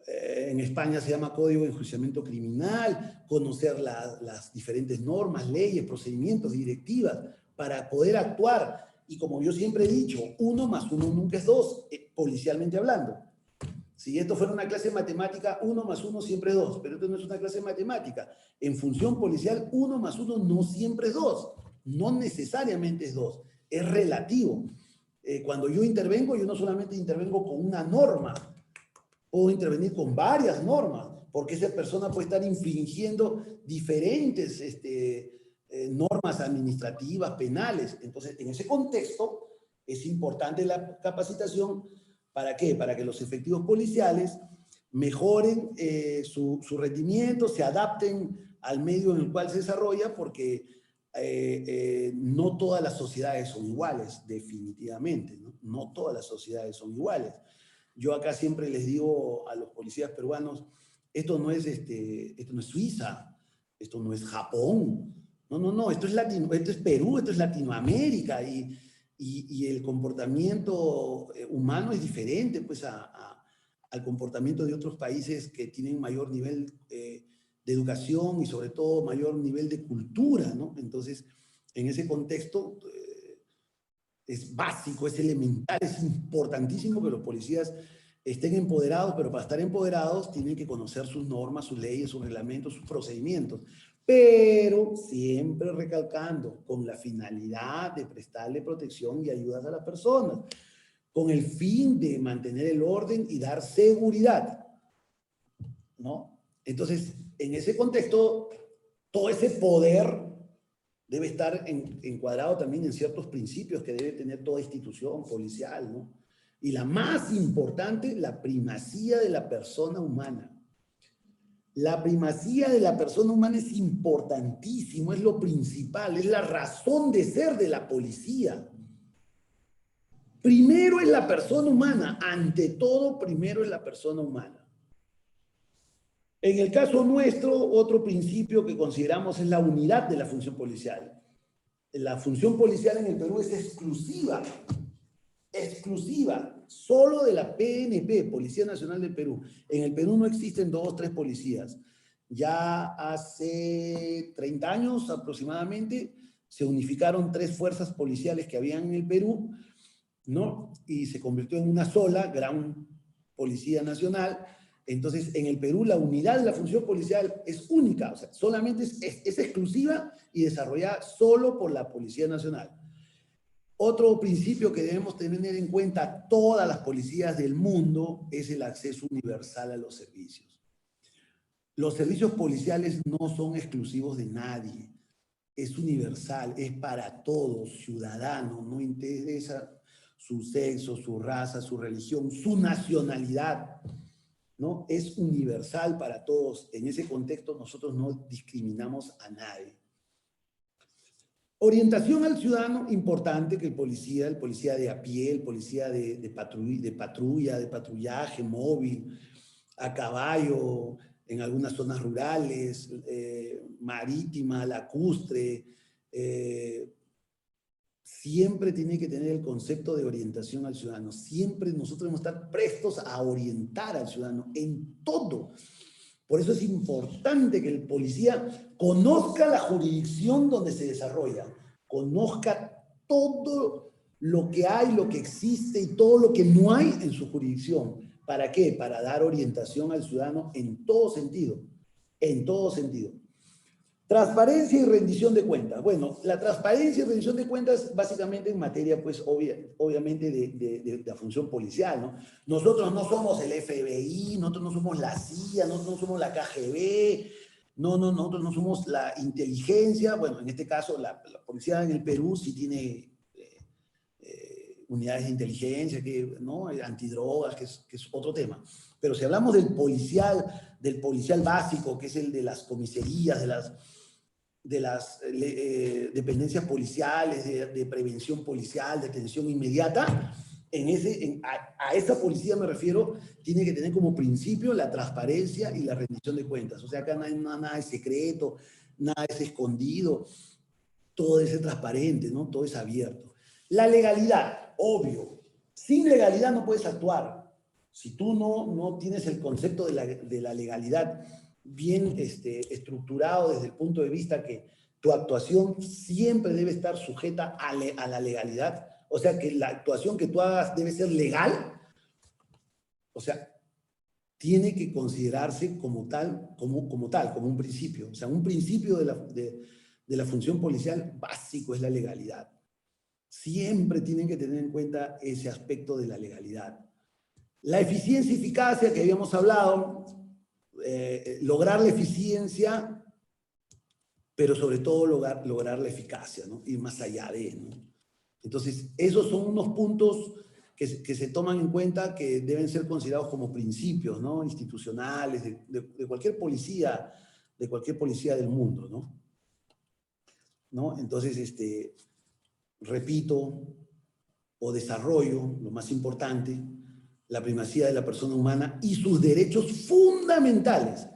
C: en España se llama Código de Enjuiciamiento Criminal, conocer las diferentes normas, leyes, procedimientos, directivas, para poder actuar. Y como yo siempre he dicho, 1 más 1 nunca es 2, policialmente hablando. Si esto fuera una clase de matemática, 1 más 1 siempre es 2, pero esto no es una clase de matemática. En función policial, 1 más 1 no siempre es 2, no necesariamente es 2, es relativo. Cuando yo intervengo, yo no solamente intervengo con una norma, puedo intervenir con varias normas, porque esa persona puede estar infringiendo diferentes normas administrativas, penales. Entonces, en ese contexto, es importante la capacitación. ¿Para qué? Para que los efectivos policiales mejoren su rendimiento, se adapten al medio en el cual se desarrolla, porque no todas las sociedades son iguales, definitivamente, ¿no? No todas las sociedades son iguales. Yo acá siempre les digo a los policías peruanos, esto no es Suiza, esto no es Japón, no, esto es Perú, esto es Latinoamérica, y el comportamiento humano es diferente pues al comportamiento de otros países que tienen mayor nivel de educación y sobre todo mayor nivel de cultura, ¿no? Entonces, en ese contexto es básico, es elemental, es importantísimo que los policías estén empoderados, pero para estar empoderados tienen que conocer sus normas, sus leyes, sus reglamentos, sus procedimientos, pero siempre recalcando con la finalidad de prestarle protección y ayudas a las personas, con el fin de mantener el orden y dar seguridad, ¿no? Entonces, en ese contexto, todo ese poder debe estar encuadrado también en ciertos principios que debe tener toda institución policial, ¿no? Y la más importante, la primacía de la persona humana. La primacía de la persona humana es importantísimo, es lo principal, es la razón de ser de la policía. Primero es la persona humana, ante todo primero es la persona humana. En el caso nuestro, otro principio que consideramos es la unidad de la función policial. La función policial en el Perú es exclusiva, solo de la PNP, Policía Nacional del Perú. En el Perú no existen 2 o 3 policías. Ya hace 30 años aproximadamente se unificaron 3 fuerzas policiales que habían en el Perú, ¿no? Y se convirtió en una sola gran Policía Nacional. Entonces, en el Perú la unidad de la función policial es única, o sea, solamente es exclusiva y desarrollada solo por la Policía Nacional. Otro principio que debemos tener en cuenta todas las policías del mundo es el acceso universal a los servicios. Los servicios policiales no son exclusivos de nadie, es universal, es para todos, ciudadanos, no interesa su sexo, su raza, su religión, su nacionalidad, ¿no? Es universal para todos. En ese contexto nosotros no discriminamos a nadie. Orientación al ciudadano, importante que el policía de a pie, el policía de patrulla, de patrullaje móvil, a caballo, en algunas zonas rurales, marítima, lacustre, siempre tiene que tener el concepto de orientación al ciudadano. Siempre nosotros debemos estar prestos a orientar al ciudadano en todo. Por eso es importante que el policía conozca la jurisdicción donde se desarrolla, conozca todo lo que hay, lo que existe y todo lo que no hay en su jurisdicción. ¿Para qué? Para dar orientación al ciudadano en todo sentido, en todo sentido. Transparencia y rendición de cuentas. Bueno, la transparencia y rendición de cuentas básicamente en materia, pues, obviamente de la función policial, ¿no? Nosotros no somos el FBI, nosotros no somos la CIA, nosotros no somos la KGB, nosotros no somos la inteligencia. Bueno, en este caso, la policía en el Perú sí tiene unidades de inteligencia, ¿no? Antidrogas, que es otro tema. Pero si hablamos del policial básico, que es el de las comisarías, de las dependencias policiales, de prevención policial, de atención inmediata, a esa policía me refiero, tiene que tener como principio la transparencia y la rendición de cuentas. O sea, acá no hay nada de secreto, nada es escondido, todo es transparente, ¿no? Todo es abierto. La legalidad, obvio. Sin legalidad no puedes actuar. Si tú no tienes el concepto de la legalidad bien estructurado desde el punto de vista que tu actuación siempre debe estar sujeta a la legalidad, o sea, que la actuación que tú hagas debe ser legal, o sea, tiene que considerarse como tal, como un principio. O sea, un principio de la función policial básico es la legalidad. Siempre tienen que tener en cuenta ese aspecto de la legalidad. La eficiencia y eficacia que habíamos hablado, lograr la eficiencia, pero sobre todo lograr la eficacia, ¿no? Ir más allá de, ¿no? Entonces, esos son unos puntos que se toman en cuenta que deben ser considerados como principios, ¿no? Institucionales de cualquier policía del mundo, ¿no? Entonces, repito, o desarrollo, lo más importante, la primacía de la persona humana y sus derechos fundamentales.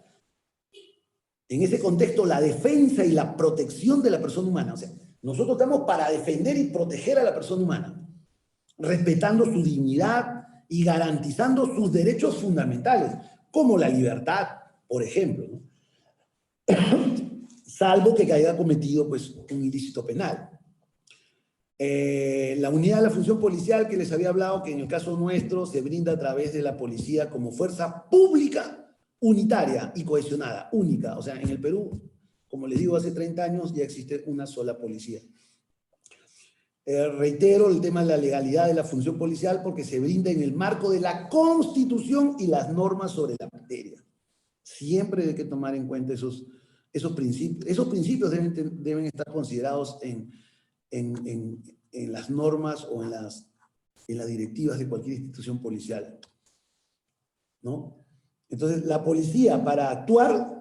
C: En ese contexto, la defensa y la protección de la persona humana. O sea, nosotros estamos para defender y proteger a la persona humana, respetando su dignidad y garantizando sus derechos fundamentales, como la libertad, por ejemplo, ¿no? Salvo que haya cometido, pues, un ilícito penal. La unidad de la función policial que les había hablado, que en el caso nuestro se brinda a través de la policía como fuerza pública, unitaria y cohesionada, única. O sea, en el Perú, como les digo, hace 30 años ya existe una sola policía. Reitero el tema de la legalidad de la función policial porque se brinda en el marco de la Constitución y las normas sobre la materia. Siempre hay que tomar en cuenta esos principios. Esos principios deben estar considerados en las normas o en las directivas de cualquier institución policial, ¿no? Entonces, la policía para actuar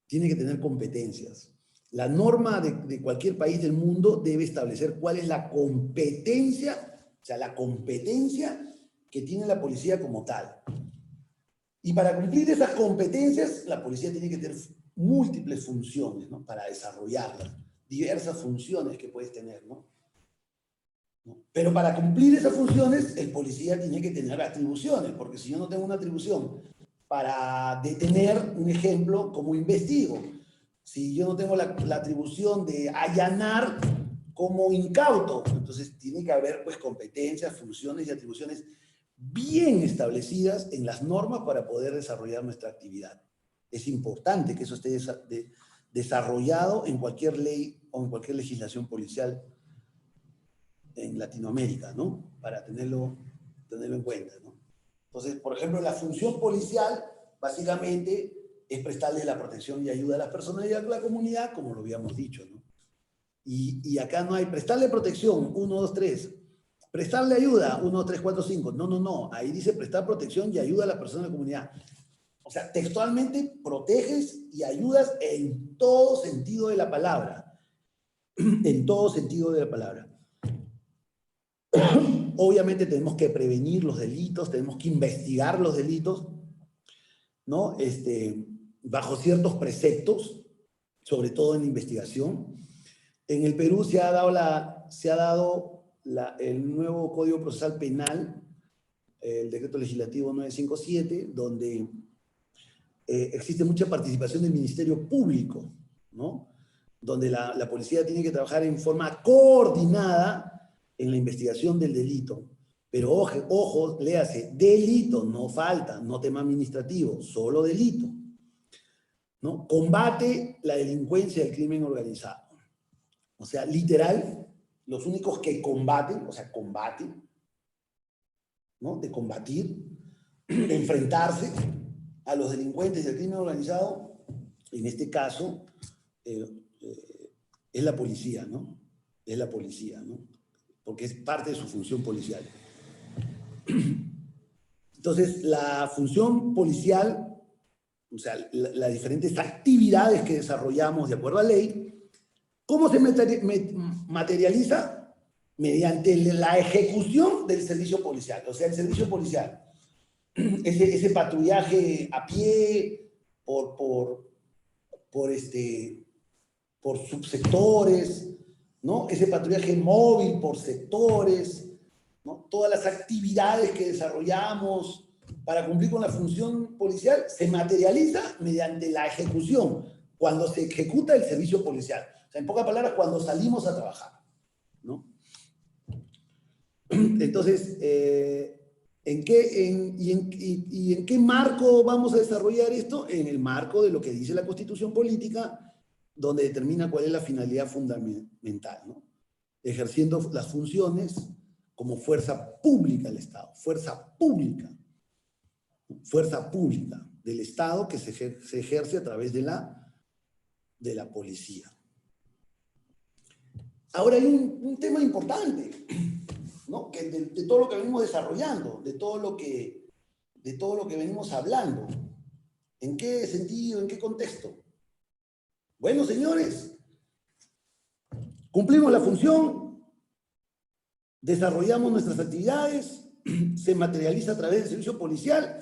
C: tiene que tener competencias. La norma de cualquier país del mundo debe establecer cuál es la competencia, o sea, la competencia que tiene la policía como tal. Y para cumplir esas competencias, la policía tiene que tener múltiples funciones, ¿no? Para desarrollarlas, diversas funciones que puedes tener, ¿no? Pero para cumplir esas funciones, el policía tiene que tener atribuciones, porque si yo no tengo una atribución para detener, un ejemplo, como investigo. Si yo no tengo la atribución de allanar, como incauto. Entonces tiene que haber pues competencias, funciones y atribuciones bien establecidas en las normas para poder desarrollar nuestra actividad. Es importante que eso esté desarrollado en cualquier ley o en cualquier legislación policial en Latinoamérica, ¿no? Para tenerlo en cuenta, ¿no? Entonces, por ejemplo, la función policial básicamente es prestarle la protección y ayuda a las personas y a la comunidad, como lo habíamos dicho, ¿no? Y acá no hay prestarle protección, 1, 2, 3. Prestarle ayuda, 1, 2, 3, 4, 5. No. Ahí dice prestar protección y ayuda a las personas de la comunidad. O sea, textualmente proteges y ayudas en todo sentido de la palabra. En todo sentido de la palabra. Obviamente tenemos que prevenir los delitos, tenemos que investigar los delitos, ¿no? Bajo ciertos preceptos, sobre todo en la investigación. En el Perú se ha dado el nuevo Código Procesal Penal, el Decreto Legislativo 957, donde existe mucha participación del Ministerio Público, ¿no? Donde la policía tiene que trabajar en forma coordinada en la investigación del delito. Pero ojo, léase, delito, no falta, no tema administrativo, solo delito, ¿no? Combate la delincuencia y el crimen organizado. O sea, literal, los únicos que combaten, o sea, combaten, ¿no? De combatir, de enfrentarse a los delincuentes del crimen organizado, en este caso, es la policía, ¿no? Es la policía, ¿no? Porque es parte de su función policial. Entonces, la función policial, o sea, las diferentes actividades que desarrollamos de acuerdo a ley, ¿cómo se materializa? Mediante la ejecución del servicio policial. O sea, el servicio policial, ese patrullaje a pie, por subsectores, ¿no? Ese patrullaje móvil por sectores, ¿no? Todas las actividades que desarrollamos para cumplir con la función policial se materializa mediante la ejecución, cuando se ejecuta el servicio policial. O sea, en pocas palabras, cuando salimos a trabajar, ¿no? Entonces, ¿en qué marco vamos a desarrollar esto? En el marco de lo que dice la Constitución Política, donde determina cuál es la finalidad fundamental, ¿no? Ejerciendo las funciones como fuerza pública del Estado, fuerza pública del Estado que se ejerce a través de la policía. Ahora hay un tema importante, ¿no? Que de todo lo que venimos desarrollando, de todo lo que venimos hablando. ¿En qué sentido, en qué contexto? Bueno, señores, cumplimos la función, desarrollamos nuestras actividades, se materializa a través del servicio policial,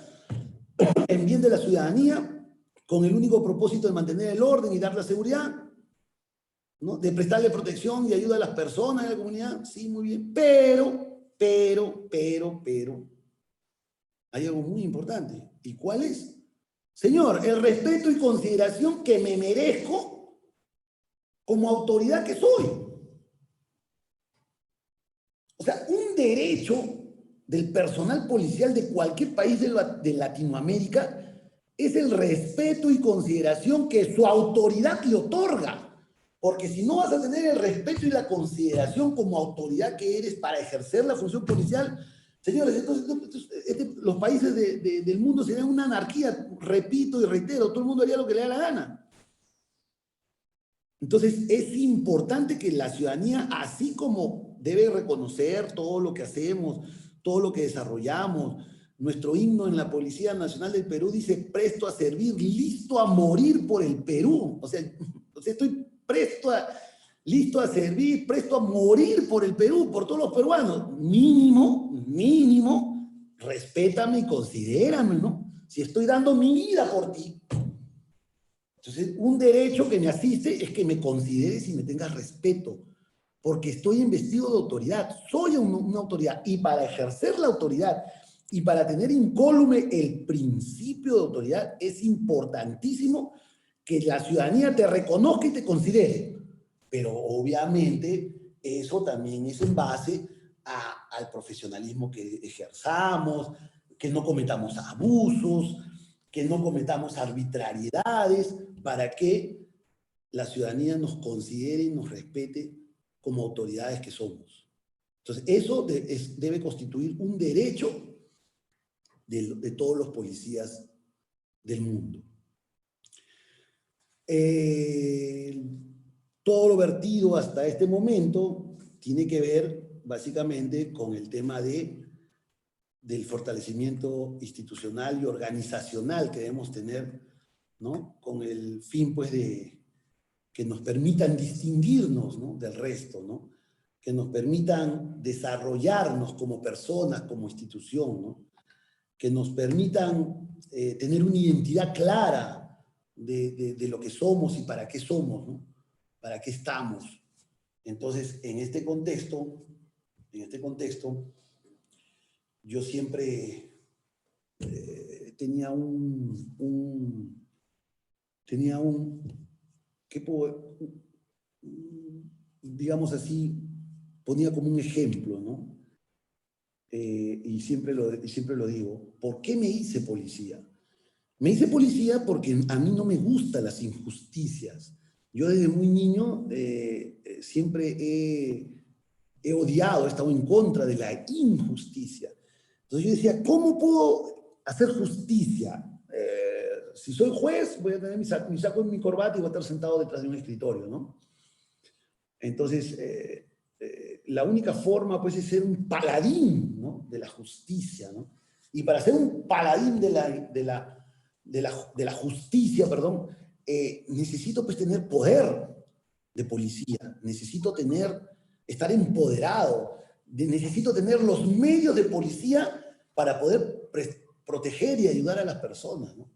C: en bien de la ciudadanía, con el único propósito de mantener el orden y dar la seguridad, ¿no? De prestarle protección y ayuda a las personas de la comunidad, sí, muy bien, pero, hay algo muy importante. ¿Y cuál es? Señor, el respeto y consideración que me merezco como autoridad que soy. O sea, un derecho del personal policial de cualquier país de Latinoamérica es el respeto y consideración que su autoridad le otorga. Porque si no vas a tener el respeto y la consideración como autoridad que eres para ejercer la función policial, señores, entonces los países del mundo serían una anarquía, repito y reitero, todo el mundo haría lo que le da la gana. Entonces es importante que la ciudadanía, así como debe reconocer todo lo que hacemos, todo lo que desarrollamos, nuestro himno en la Policía Nacional del Perú dice presto a servir, listo a morir por el Perú. O sea estoy listo a servir, presto a morir por el Perú, por todos los peruanos. Mínimo, respétame y considérame, ¿no? Si estoy dando mi vida por ti. Entonces, un derecho que me asiste es que me consideres y me tengas respeto, porque estoy investido de autoridad, soy una autoridad, y para ejercer la autoridad Y para tener incólume el principio de autoridad es importantísimo que la ciudadanía te reconozca y te considere. Pero obviamente eso también es en base al profesionalismo que ejerzamos, que no cometamos abusos, que no cometamos arbitrariedades, para que la ciudadanía nos considere y nos respete como autoridades que somos. Entonces, eso debe constituir un derecho de todos los policías del mundo. Todo lo vertido hasta este momento tiene que ver básicamente con el tema del fortalecimiento institucional y organizacional que debemos tener, ¿no? Con el fin, pues, de que nos permitan distinguirnos, ¿no?, del resto, ¿no? Que nos permitan desarrollarnos como personas, como institución, ¿no? Que nos permitan tener una identidad clara de lo que somos y para qué somos, ¿no? Para qué estamos. Entonces, en este contexto, yo siempre tenía digamos así, ponía como un ejemplo, ¿no? Y siempre lo digo, ¿por qué me hice policía? Me hice policía porque a mí no me gustan las injusticias. Yo desde muy niño siempre he odiado, he estado en contra de la injusticia. Entonces yo decía, ¿cómo puedo hacer justicia? Si soy juez, voy a tener mi saco y mi corbata y voy a estar sentado detrás de un escritorio, ¿no? Entonces, la única forma, pues, es ser un paladín, ¿no?, de la justicia, ¿no? Y para ser un paladín de la justicia, perdón, necesito, pues, tener poder de policía, necesito estar empoderado, necesito tener los medios de policía para poder proteger y ayudar a las personas, ¿no?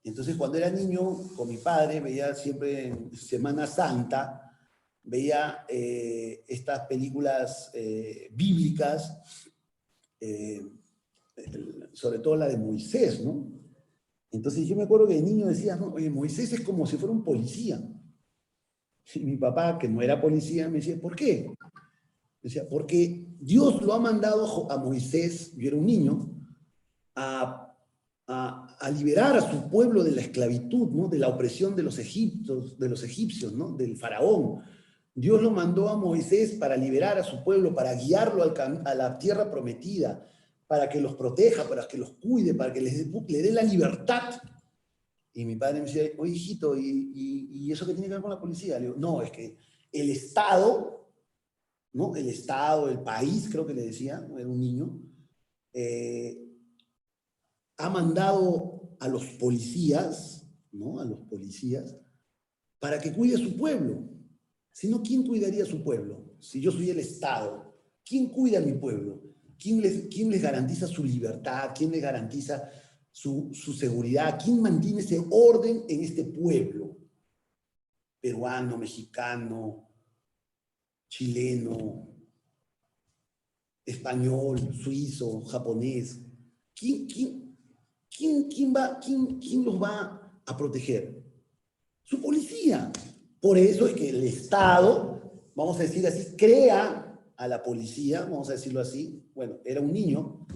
C: Entonces, cuando era niño, con mi padre, veía siempre en Semana Santa, veía estas películas bíblicas, sobre todo la de Moisés, ¿no? Entonces yo me acuerdo que de niño decía, no, oye, Moisés es como si fuera un policía. Y mi papá, que no era policía, me decía, ¿por qué? Me decía, porque Dios lo ha mandado a Moisés, yo era un niño, a liberar a su pueblo de la esclavitud, ¿no?, de la opresión de los egipcios, ¿no?, del faraón. Dios lo mandó a Moisés para liberar a su pueblo, para guiarlo a la tierra prometida, para que los proteja, para que los cuide, para que le dé la libertad. Y mi padre me decía, oye, hijito, ¿y eso qué tiene que ver con la policía? Le digo, no, es que el Estado, ¿no?, el Estado, el país, creo que le decía, era un niño, ha mandado a los policías, ¿no?, a los policías, para que cuide a su pueblo. Si no, ¿quién cuidaría a su pueblo? Si yo soy el Estado, ¿quién cuida a mi pueblo? ¿Quién les garantiza su libertad? ¿Quién les garantiza su seguridad? ¿Quién mantiene ese orden en este pueblo? Peruano, mexicano, chileno, español, suizo, japonés. ¿Quién los va a proteger? Su policía. Por eso es que el Estado, vamos a decir así, crea a la policía, vamos a decirlo así, bueno, era un niño,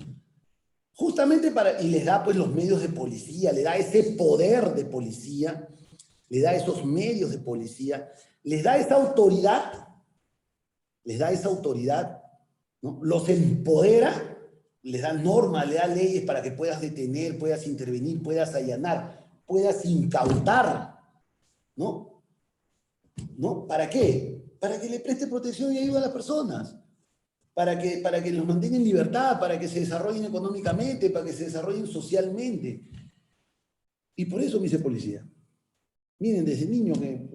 C: justamente y les da, pues, los medios de policía, le da ese poder de policía, le da esos medios de policía, les da esa autoridad, ¿no? Los empodera, les da normas, le da leyes para que puedas detener, puedas intervenir, puedas allanar, puedas incautar, ¿no? ¿Para qué? Para que le preste protección y ayuda a las personas, para que los mantenga en libertad, para que se desarrollen económicamente, para que se desarrollen socialmente. Y por eso me hice policía. Miren, desde niño que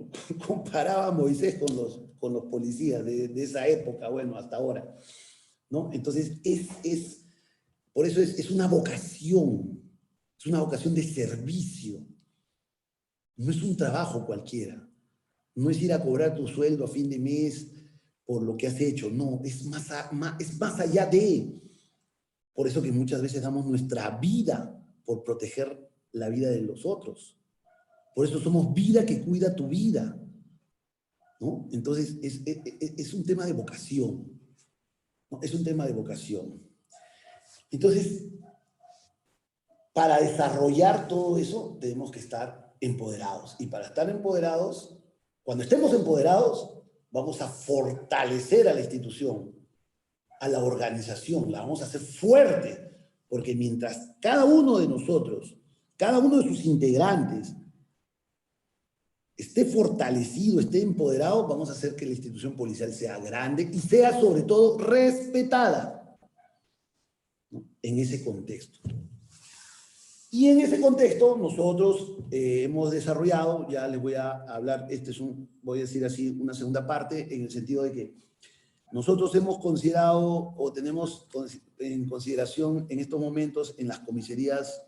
C: comparaba a Moisés con los policías de esa época, bueno, hasta ahora, ¿no? Entonces, por eso es una vocación de servicio. No es un trabajo cualquiera. No es ir a cobrar tu sueldo a fin de mes por lo que has hecho. No, es más allá de. Por eso que muchas veces damos nuestra vida por proteger la vida de los otros. Por eso somos vida que cuida tu vida, ¿no? Entonces, es un tema de vocación, ¿no? Es un tema de vocación. Entonces, para desarrollar todo eso, tenemos que estar empoderados. Y para estar empoderados, cuando estemos empoderados, vamos a fortalecer a la institución, a la organización, la vamos a hacer fuerte, porque mientras cada uno de nosotros, cada uno de sus integrantes, esté fortalecido, esté empoderado, vamos a hacer que la institución policial sea grande y sea sobre todo respetada, ¿no? En ese contexto. Y en ese contexto nosotros hemos desarrollado, ya les voy a hablar, voy a decir así, una segunda parte, en el sentido de que nosotros hemos considerado o tenemos en consideración en estos momentos en las comisarías,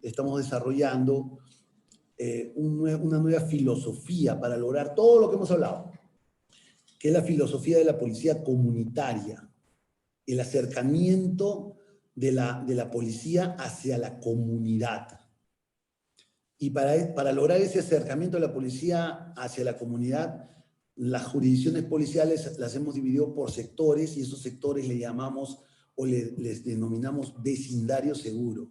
C: estamos desarrollando una nueva filosofía para lograr todo lo que hemos hablado, que es la filosofía de la policía comunitaria, el acercamiento de la policía hacia la comunidad. Y para lograr ese acercamiento de la policía hacia la comunidad, las jurisdicciones policiales las hemos dividido por sectores y esos sectores le llamamos o les denominamos vecindario seguro,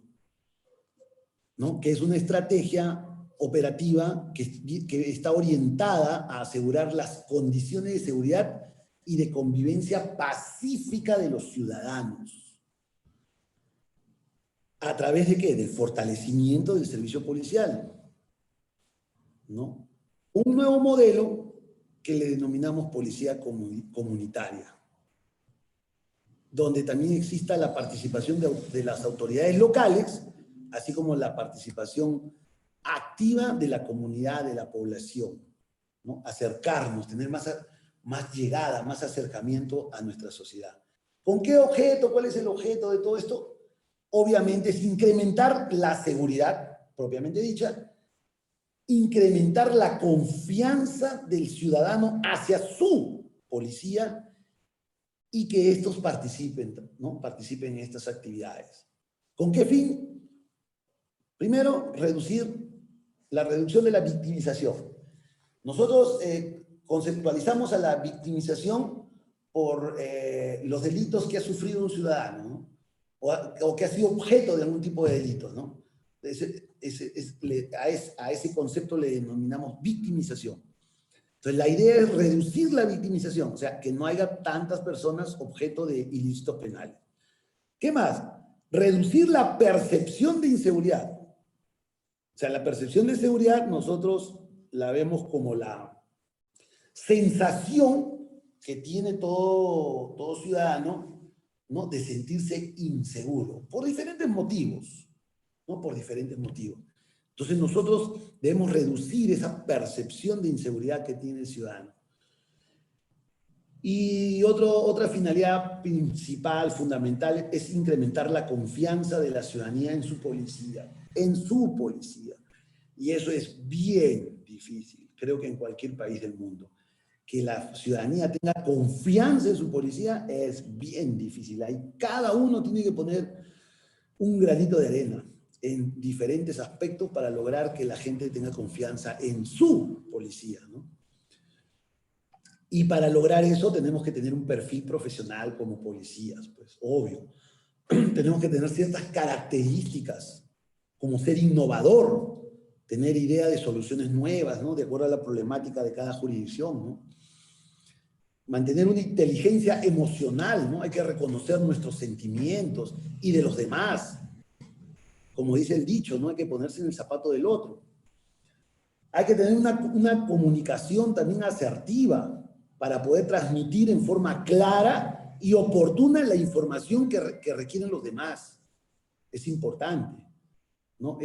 C: ¿no? Que es una estrategia operativa que está orientada a asegurar las condiciones de seguridad y de convivencia pacífica de los ciudadanos. ¿A través de qué? Del fortalecimiento del servicio policial, ¿no? Un nuevo modelo que le denominamos policía comunitaria, donde también exista la participación de las autoridades locales, así como la participación activa de la comunidad, de la población, ¿no? Acercarnos, tener más llegada, más acercamiento a nuestra sociedad. ¿Con qué objeto? ¿Cuál es el objeto de todo esto? Obviamente es incrementar la seguridad, propiamente dicha, incrementar la confianza del ciudadano hacia su policía y que estos participen, ¿no? Participen en estas actividades. ¿Con qué fin? Primero, la reducción de la victimización. Nosotros conceptualizamos a la victimización por los delitos que ha sufrido un ciudadano, ¿no? O que ha sido objeto de algún tipo de delito, ¿no? A ese concepto le denominamos victimización. Entonces, la idea es reducir la victimización, o sea, que no haya tantas personas objeto de ilícitos penales. ¿Qué más? Reducir la percepción de inseguridad. O sea, la percepción de seguridad nosotros la vemos como la sensación que tiene todo ciudadano, ¿no? De sentirse inseguro, por diferentes motivos, ¿no? Por diferentes motivos. Entonces nosotros debemos reducir esa percepción de inseguridad que tiene el ciudadano. Y otra finalidad principal, fundamental, es incrementar la confianza de la ciudadanía en su policía, Y eso es bien difícil, creo que en cualquier país del mundo. Que la ciudadanía tenga confianza en su policía es bien difícil. Ahí cada uno tiene que poner un granito de arena en diferentes aspectos para lograr que la gente tenga confianza en su policía, ¿no? Y para lograr eso tenemos que tener un perfil profesional como policías, pues, obvio. Tenemos que tener ciertas características, como ser innovador, tener idea de soluciones nuevas, ¿no? De acuerdo a la problemática de cada jurisdicción, ¿no? Mantener una inteligencia emocional, ¿no? Hay que reconocer nuestros sentimientos y de los demás. Como dice el dicho, no hay que ponerse en el zapato del otro. Hay que tener una comunicación también asertiva para poder transmitir en forma clara y oportuna la información que requieren los demás. Es importante, ¿no?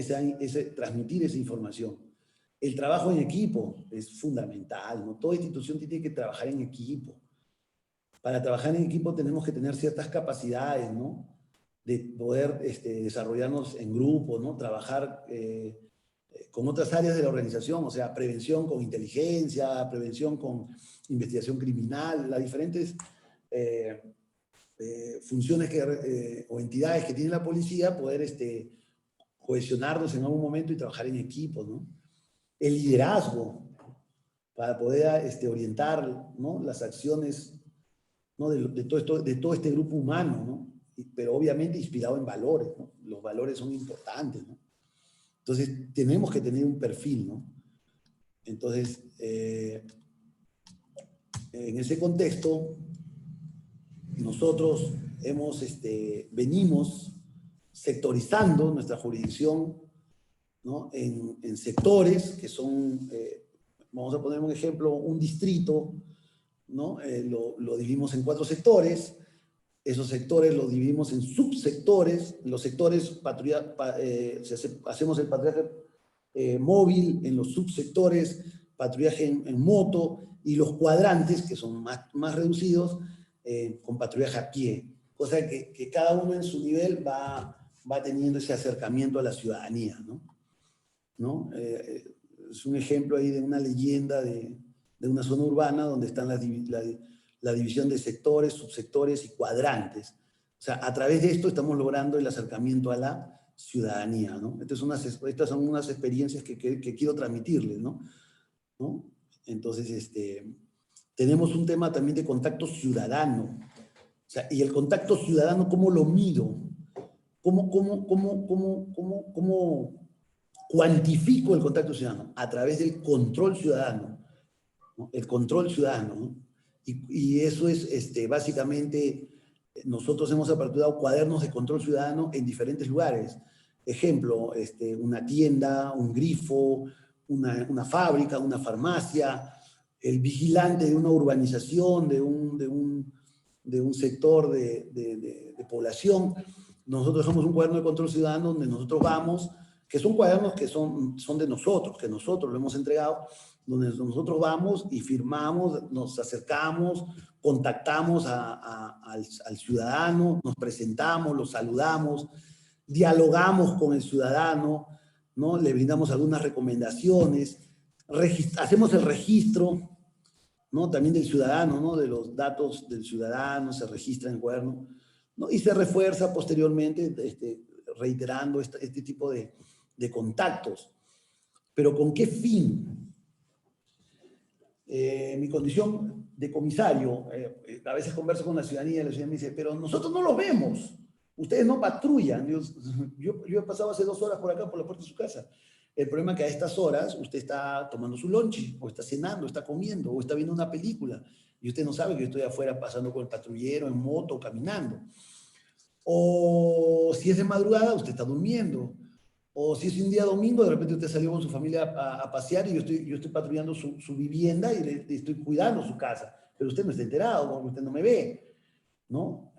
C: Transmitir esa información. El trabajo en equipo es fundamental, ¿no? Toda institución tiene que trabajar en equipo. Para trabajar en equipo tenemos que tener ciertas capacidades, ¿no? De poder desarrollarnos en grupo, ¿no? Trabajar con otras áreas de la organización, o sea, prevención con inteligencia, prevención con investigación criminal, las diferentes funciones o entidades que tiene la policía, poder cohesionarnos en algún momento y trabajar en equipo, ¿no? El liderazgo, para poder orientar, ¿no?, las acciones, ¿no?, de todo este grupo humano, ¿no? Pero obviamente inspirado en valores, ¿no? Los valores son importantes, ¿no? Entonces, tenemos que tener un perfil, ¿no? Entonces, en ese contexto, nosotros venimos sectorizando nuestra jurisdicción, ¿no?, en sectores que son, vamos a poner un ejemplo, un distrito, ¿no? Lo dividimos en 4 sectores. Esos sectores los dividimos en subsectores. Los sectores, hacemos el patrullaje móvil. En los subsectores, patrullaje en moto, y los cuadrantes, que son más reducidos, con patrullaje a pie. Cosa que cada uno en su nivel va teniendo ese acercamiento a la ciudadanía, ¿no? Es un ejemplo ahí de una leyenda de una zona urbana donde están la división de sectores, subsectores y cuadrantes. O sea, a través de esto estamos logrando el acercamiento a la ciudadanía, ¿no? Estas son unas experiencias que quiero transmitirles, ¿no? Entonces, tenemos un tema también de contacto ciudadano. O sea, y el contacto ciudadano, ¿cómo lo mido? ¿Cómo cuantifico el contacto ciudadano? A través del control ciudadano, ¿no? El control ciudadano, ¿no? Y eso es, básicamente, nosotros hemos aperturado cuadernos de control ciudadano en diferentes lugares. Ejemplo, una tienda, un grifo, una fábrica, una farmacia, el vigilante de una urbanización, de un sector de población. Nosotros somos un cuaderno de control ciudadano donde nosotros vamos, que son cuadernos que son de nosotros, que nosotros lo hemos entregado, donde nosotros vamos y firmamos, nos acercamos, contactamos al ciudadano, nos presentamos, lo saludamos, dialogamos con el ciudadano, ¿no? Le brindamos algunas recomendaciones, hacemos el registro, ¿no?, también del ciudadano, ¿no?, de los datos del ciudadano, se registra en el cuaderno, ¿no?, y se refuerza posteriormente, reiterando este tipo de contactos. ¿Pero con qué fin? Mi condición de comisario, a veces converso con la ciudadanía me dice, pero nosotros no los vemos, ustedes no patrullan. Yo he pasado hace 2 horas por acá, por la puerta de su casa. El problema es que a estas horas usted está tomando su lunch, o está cenando, está comiendo, o está viendo una película, y usted no sabe que yo estoy afuera pasando con el patrullero, en moto, caminando. O si es de madrugada, usted está durmiendo. O si es un día domingo, de repente usted salió con su familia a pasear y yo estoy patrullando su vivienda y le estoy cuidando su casa. Pero usted no está enterado, porque usted no me ve, ¿no?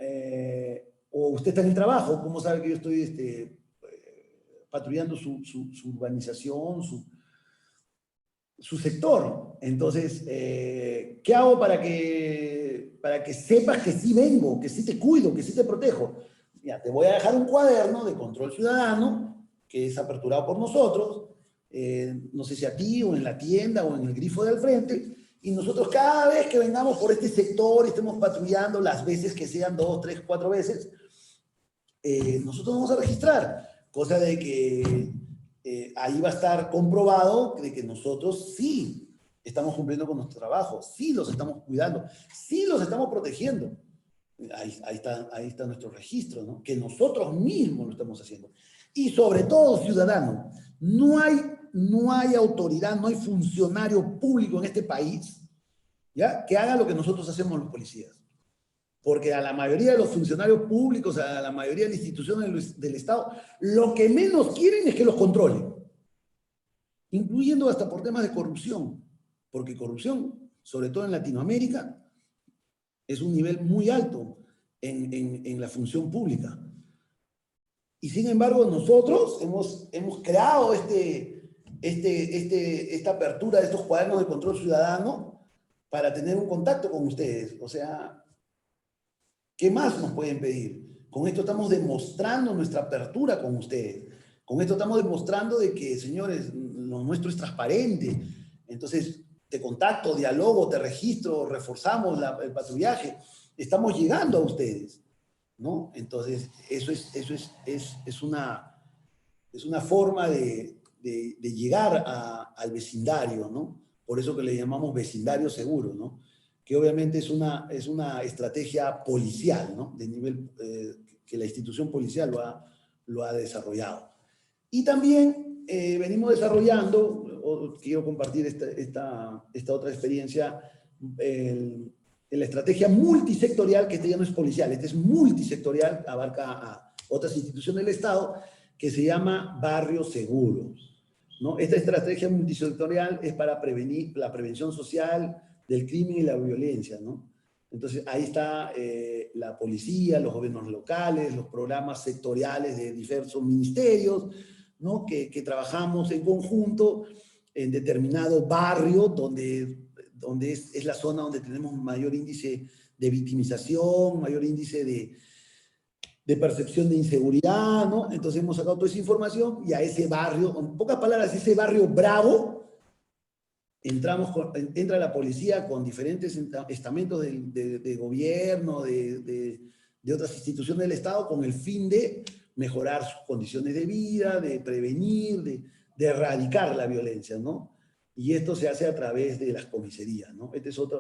C: O usted está en el trabajo, ¿cómo sabe que yo estoy patrullando su urbanización, su sector? Entonces, ¿qué hago para que sepas que sí vengo, que sí te cuido, que sí te protejo? Mira, te voy a dejar un cuaderno de control ciudadano que es aperturado por nosotros, no sé si a ti o en la tienda o en el grifo de al frente, y nosotros cada vez que vengamos por este sector y estemos patrullando, las veces que sean 2, 3, 4 veces, nosotros vamos a registrar, cosa de que ahí va a estar comprobado de que nosotros sí estamos cumpliendo con nuestro trabajo, sí los estamos cuidando, sí los estamos protegiendo. Ahí está nuestro registro, ¿no?, que nosotros mismos lo estamos haciendo. Y sobre todo, ciudadano, no hay autoridad, no hay funcionario público en este país, ¿ya?, que haga lo que nosotros hacemos los policías. Porque a la mayoría de los funcionarios públicos, a la mayoría de las instituciones del Estado, lo que menos quieren es que los controlen. Incluyendo hasta por temas de corrupción. Porque corrupción, sobre todo en Latinoamérica, es un nivel muy alto en la función pública. Y sin embargo, nosotros hemos creado esta apertura de estos cuadernos de control ciudadano para tener un contacto con ustedes. O sea, ¿qué más nos pueden pedir? Con esto estamos demostrando nuestra apertura con ustedes. Con esto estamos demostrando de que, señores, lo nuestro es transparente. Entonces, te contacto, dialogo, te registro, reforzamos el patrullaje. Estamos llegando a ustedes. ¿no? Entonces, es una forma de llegar al vecindario, ¿no? Por eso que le llamamos vecindario seguro, ¿no? Que obviamente es una estrategia policial, ¿no? De nivel que la institución policial lo ha desarrollado. Y también venimos desarrollando, quiero compartir esta otra experiencia, en la estrategia multisectorial, que este ya no es policial, este es multisectorial, abarca a otras instituciones del Estado, que se llama Barrios Seguros, ¿no? Esta estrategia multisectorial es para prevenir la prevención social del crimen y la violencia, ¿no? Entonces, ahí está la policía, los gobiernos locales, los programas sectoriales de diversos ministerios, ¿no? Que trabajamos en conjunto en determinado barrio donde es la zona donde tenemos mayor índice de victimización, mayor índice de percepción de inseguridad, ¿no? Entonces hemos sacado toda esa información y a ese barrio, en pocas palabras, ese barrio bravo, entra la policía con diferentes estamentos de gobierno, de otras instituciones del Estado, con el fin de mejorar sus condiciones de vida, de prevenir, de erradicar la violencia, ¿no? Y esto se hace a través de las comisarías, ¿no? Este es otra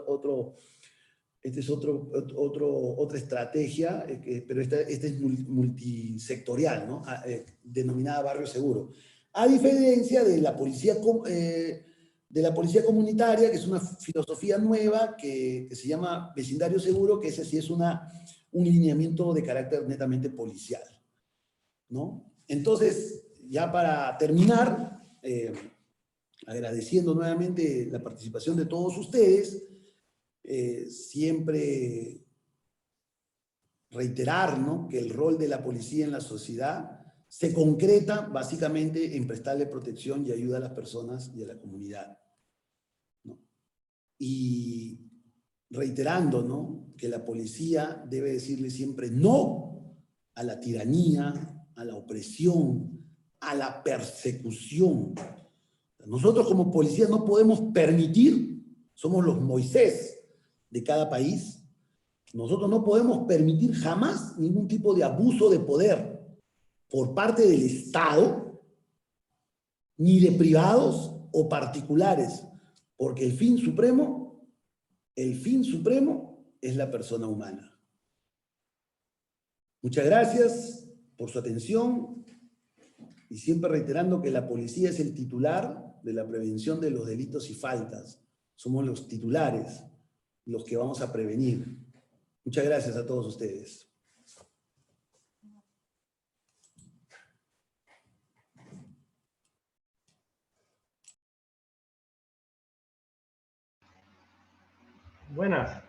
C: estrategia, pero esta es multisectorial, ¿no? Denominada Barrio Seguro. A diferencia de la policía comunitaria, que es una filosofía nueva que se llama Vecindario Seguro, que ese sí es un lineamiento de carácter netamente policial, ¿no? Entonces, ya para terminar, agradeciendo nuevamente la participación de todos ustedes, siempre reiterar, ¿no?, que el rol de la policía en la sociedad se concreta básicamente en prestarle protección y ayuda a las personas y a la comunidad, ¿no? Y reiterando, ¿no?, que la policía debe decirle siempre no a la tiranía, a la opresión, a la persecución. Nosotros como policía no podemos permitir, somos los Moisés de cada país, nosotros no podemos permitir jamás ningún tipo de abuso de poder por parte del Estado, ni de privados o particulares, porque el fin supremo es la persona humana. Muchas gracias por su atención y siempre reiterando que la policía es el titular de la prevención de los delitos y faltas. Somos los titulares, los que vamos a prevenir. Muchas gracias a todos ustedes.
A: Buenas.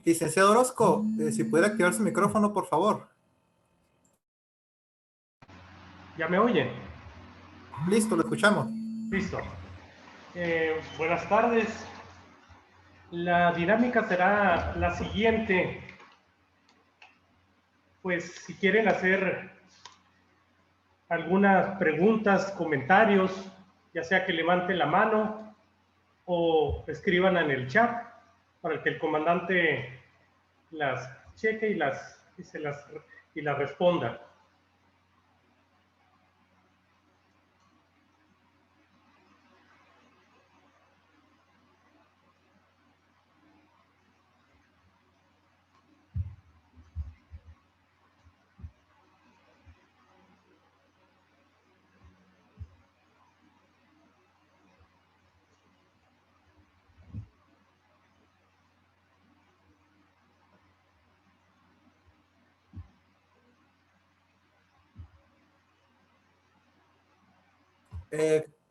B: Licenciado Orozco, si pudiera activar su micrófono, por favor.
A: ¿Ya me oyen?
B: Listo, lo escuchamos.
A: Listo. Buenas tardes. La dinámica será la siguiente. Pues si quieren hacer algunas preguntas, comentarios, ya sea que levanten la mano o escriban en el chat para que el comandante las cheque y las responda.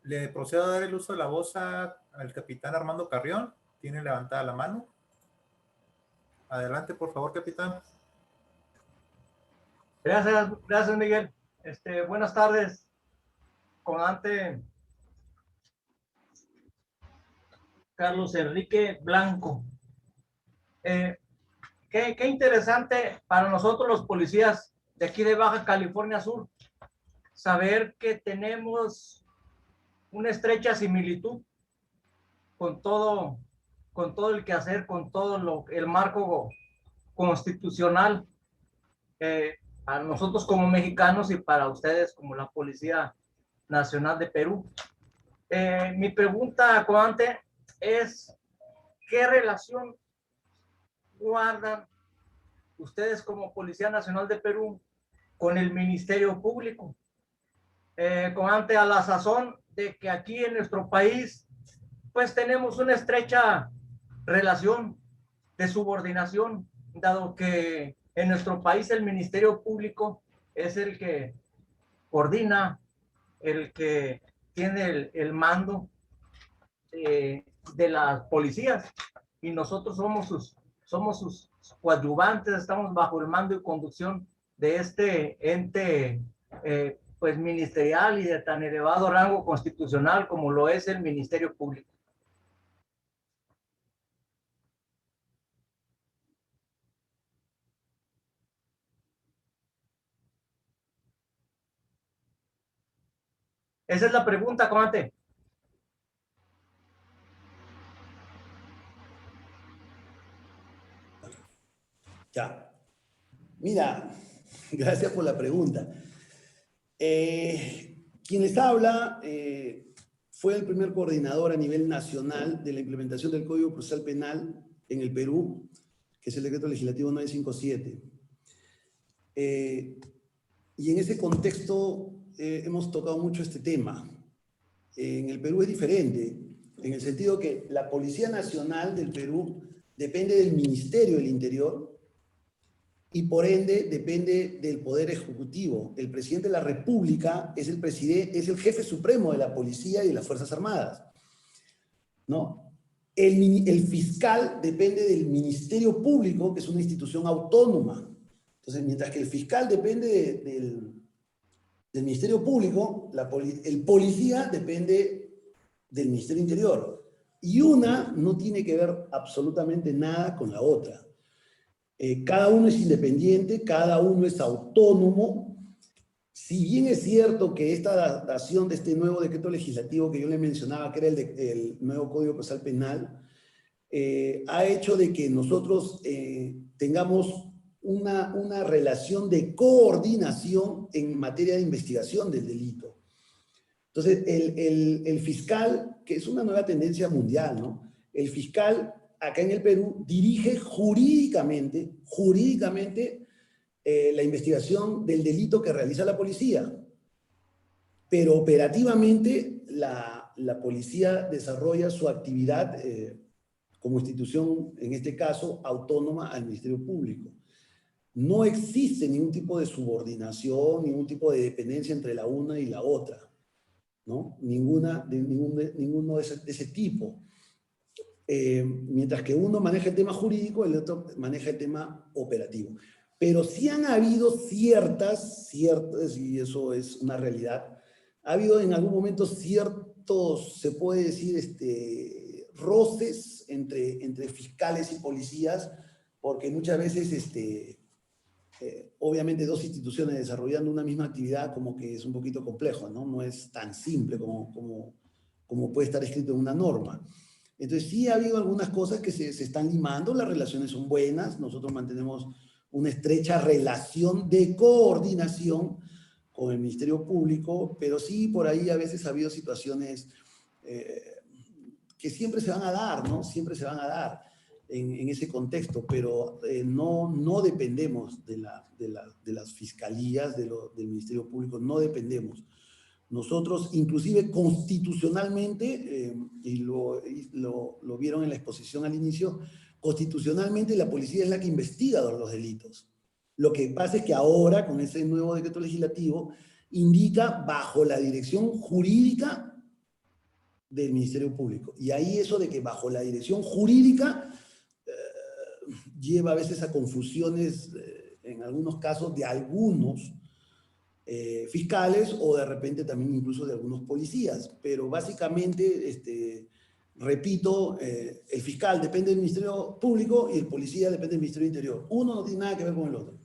B: Le procedo a dar el uso de la voz al capitán Armando Carrión. Tiene levantada la mano. Adelante, por favor, capitán.
D: Gracias Miguel. Buenas tardes, comandante Carlos Enrique Blanco. Qué interesante para nosotros los policías de aquí de Baja California Sur saber que tenemos una estrecha similitud con todo el quehacer, con todo el marco constitucional, para nosotros como mexicanos y para ustedes como la Policía Nacional de Perú. Mi pregunta, comandante, es ¿qué relación guardan ustedes como Policía Nacional de Perú con el Ministerio Público? Comandante, a la sazón de que aquí en nuestro país pues tenemos una estrecha relación de subordinación, dado que en nuestro país el Ministerio Público es el que coordina, el que tiene el mando de las policías, y nosotros somos sus coadyuvantes, estamos bajo el mando y conducción de este ente pues ministerial y de tan elevado rango constitucional como lo es el Ministerio Público. Esa es la pregunta, comandante.
C: Ya. Mira, gracias por la pregunta. Quien les habla fue el primer coordinador a nivel nacional de la implementación del Código Procesal Penal en el Perú, que es el Decreto Legislativo 957. Y en ese contexto hemos tocado mucho este tema. En el Perú es diferente, en el sentido que la Policía Nacional del Perú depende del Ministerio del Interior y por ende depende del Poder Ejecutivo. El presidente de la República es el jefe supremo de la Policía y de las Fuerzas Armadas, ¿no? El fiscal depende del Ministerio Público, que es una institución autónoma. Entonces, mientras que el fiscal depende del Ministerio Público, el policía depende del Ministerio Interior. Y una no tiene que ver absolutamente nada con la otra. Cada uno es independiente, cada uno es autónomo. Si bien es cierto que esta adaptación de este nuevo decreto legislativo que yo le mencionaba, que era el nuevo Código Procesal Penal, ha hecho de que nosotros tengamos una relación de coordinación en materia de investigación del delito. Entonces, el fiscal, que es una nueva tendencia mundial, ¿no? El fiscal acá en el Perú dirige jurídicamente la investigación del delito que realiza la policía. Pero operativamente la policía desarrolla su actividad como institución, en este caso, autónoma al Ministerio Público. No existe ningún tipo de subordinación, ningún tipo de dependencia entre la una y la otra, ¿no? Ninguno de ese tipo. Mientras que uno maneja el tema jurídico, el otro maneja el tema operativo. Pero sí han habido ciertas, y eso es una realidad, ha habido en algún momento ciertos, se puede decir, roces entre fiscales y policías, porque muchas veces, obviamente, dos instituciones desarrollando una misma actividad como que es un poquito complejo, ¿no? No es tan simple como puede estar escrito en una norma. Entonces sí ha habido algunas cosas que se están limando, las relaciones son buenas, nosotros mantenemos una estrecha relación de coordinación con el Ministerio Público, pero sí por ahí a veces ha habido situaciones que siempre se van a dar, ¿no? Siempre se van a dar en ese contexto, pero no dependemos de las fiscalías, del Ministerio Público, no dependemos. Nosotros, inclusive constitucionalmente, y lo vieron en la exposición al inicio, constitucionalmente la policía es la que investiga los delitos. Lo que pasa es que ahora, con ese nuevo decreto legislativo, indica bajo la dirección jurídica del Ministerio Público. Y ahí eso de que bajo la dirección jurídica, lleva a veces a confusiones, en algunos casos, de algunos fiscales o de repente también incluso de algunos policías. Pero básicamente, repito, el fiscal depende del Ministerio Público y el policía depende del Ministerio Interior. Uno no tiene nada que ver con el otro.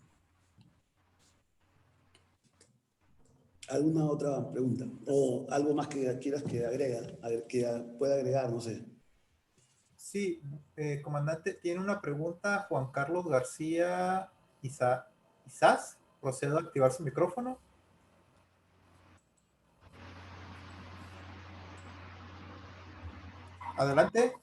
C: ¿Alguna otra pregunta? ¿O algo más que quieras que agregue, que pueda agregar? No sé.
B: Sí, comandante, tiene una pregunta Juan Carlos García Isás. Procedo a activar su micrófono. Adelante.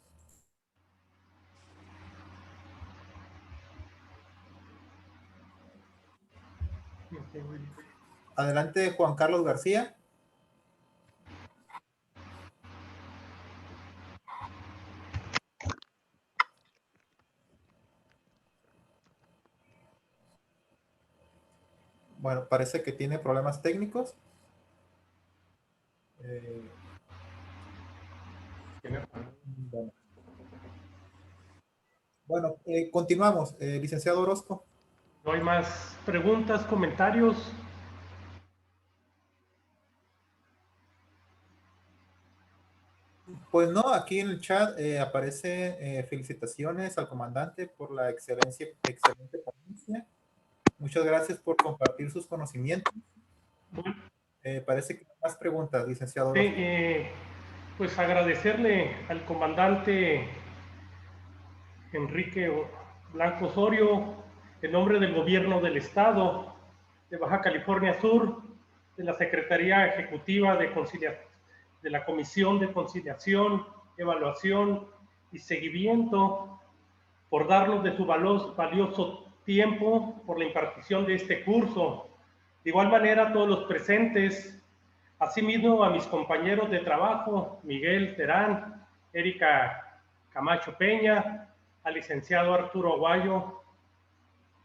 B: Adelante, Juan Carlos García. Bueno, parece que tiene problemas técnicos. Bueno, continuamos. Licenciado Orozco.
A: ¿No hay más preguntas, comentarios?
B: Pues no, aquí en el chat aparece felicitaciones al comandante por la excelente ponencia. Muchas gracias por compartir sus conocimientos. Parece que hay más preguntas, licenciado.
A: Sí, pues agradecerle al comandante Enrique Blanco Osorio, en nombre del Gobierno del Estado de Baja California Sur, de la Secretaría Ejecutiva de la Comisión de Conciliación, Evaluación y Seguimiento, por darnos de su valioso tiempo por la impartición de este curso. De igual manera, a todos los presentes, asimismo a mis compañeros de trabajo, Miguel Terán, Erika Camacho Peña, al licenciado Arturo Aguayo,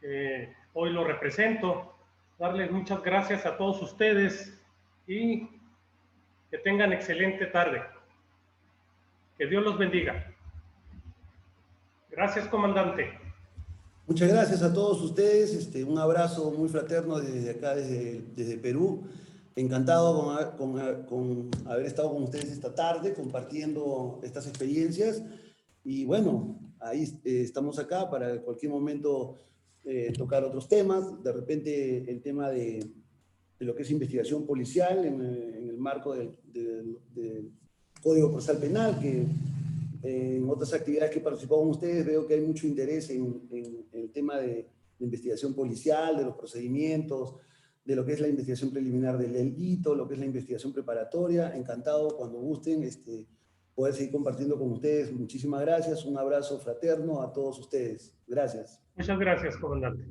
A: que hoy lo represento, darles muchas gracias a todos ustedes y que tengan excelente tarde. Que Dios los bendiga. Gracias, comandante.
C: Muchas gracias a todos ustedes. Un abrazo muy fraterno desde acá, desde Perú. Encantado con haber estado con ustedes esta tarde, compartiendo estas experiencias. Y bueno, ahí estamos acá para cualquier momento tocar otros temas. De repente el tema de lo que es investigación policial en el marco del Código Procesal Penal, que en otras actividades que he participado con ustedes veo que hay mucho interés en el tema de investigación policial, de los procedimientos, de lo que es la investigación preliminar del delito, lo que es la investigación preparatoria. Encantado cuando gusten poder seguir compartiendo con ustedes. Muchísimas gracias, un abrazo fraterno a todos ustedes. Gracias.
A: Muchas gracias, comandante.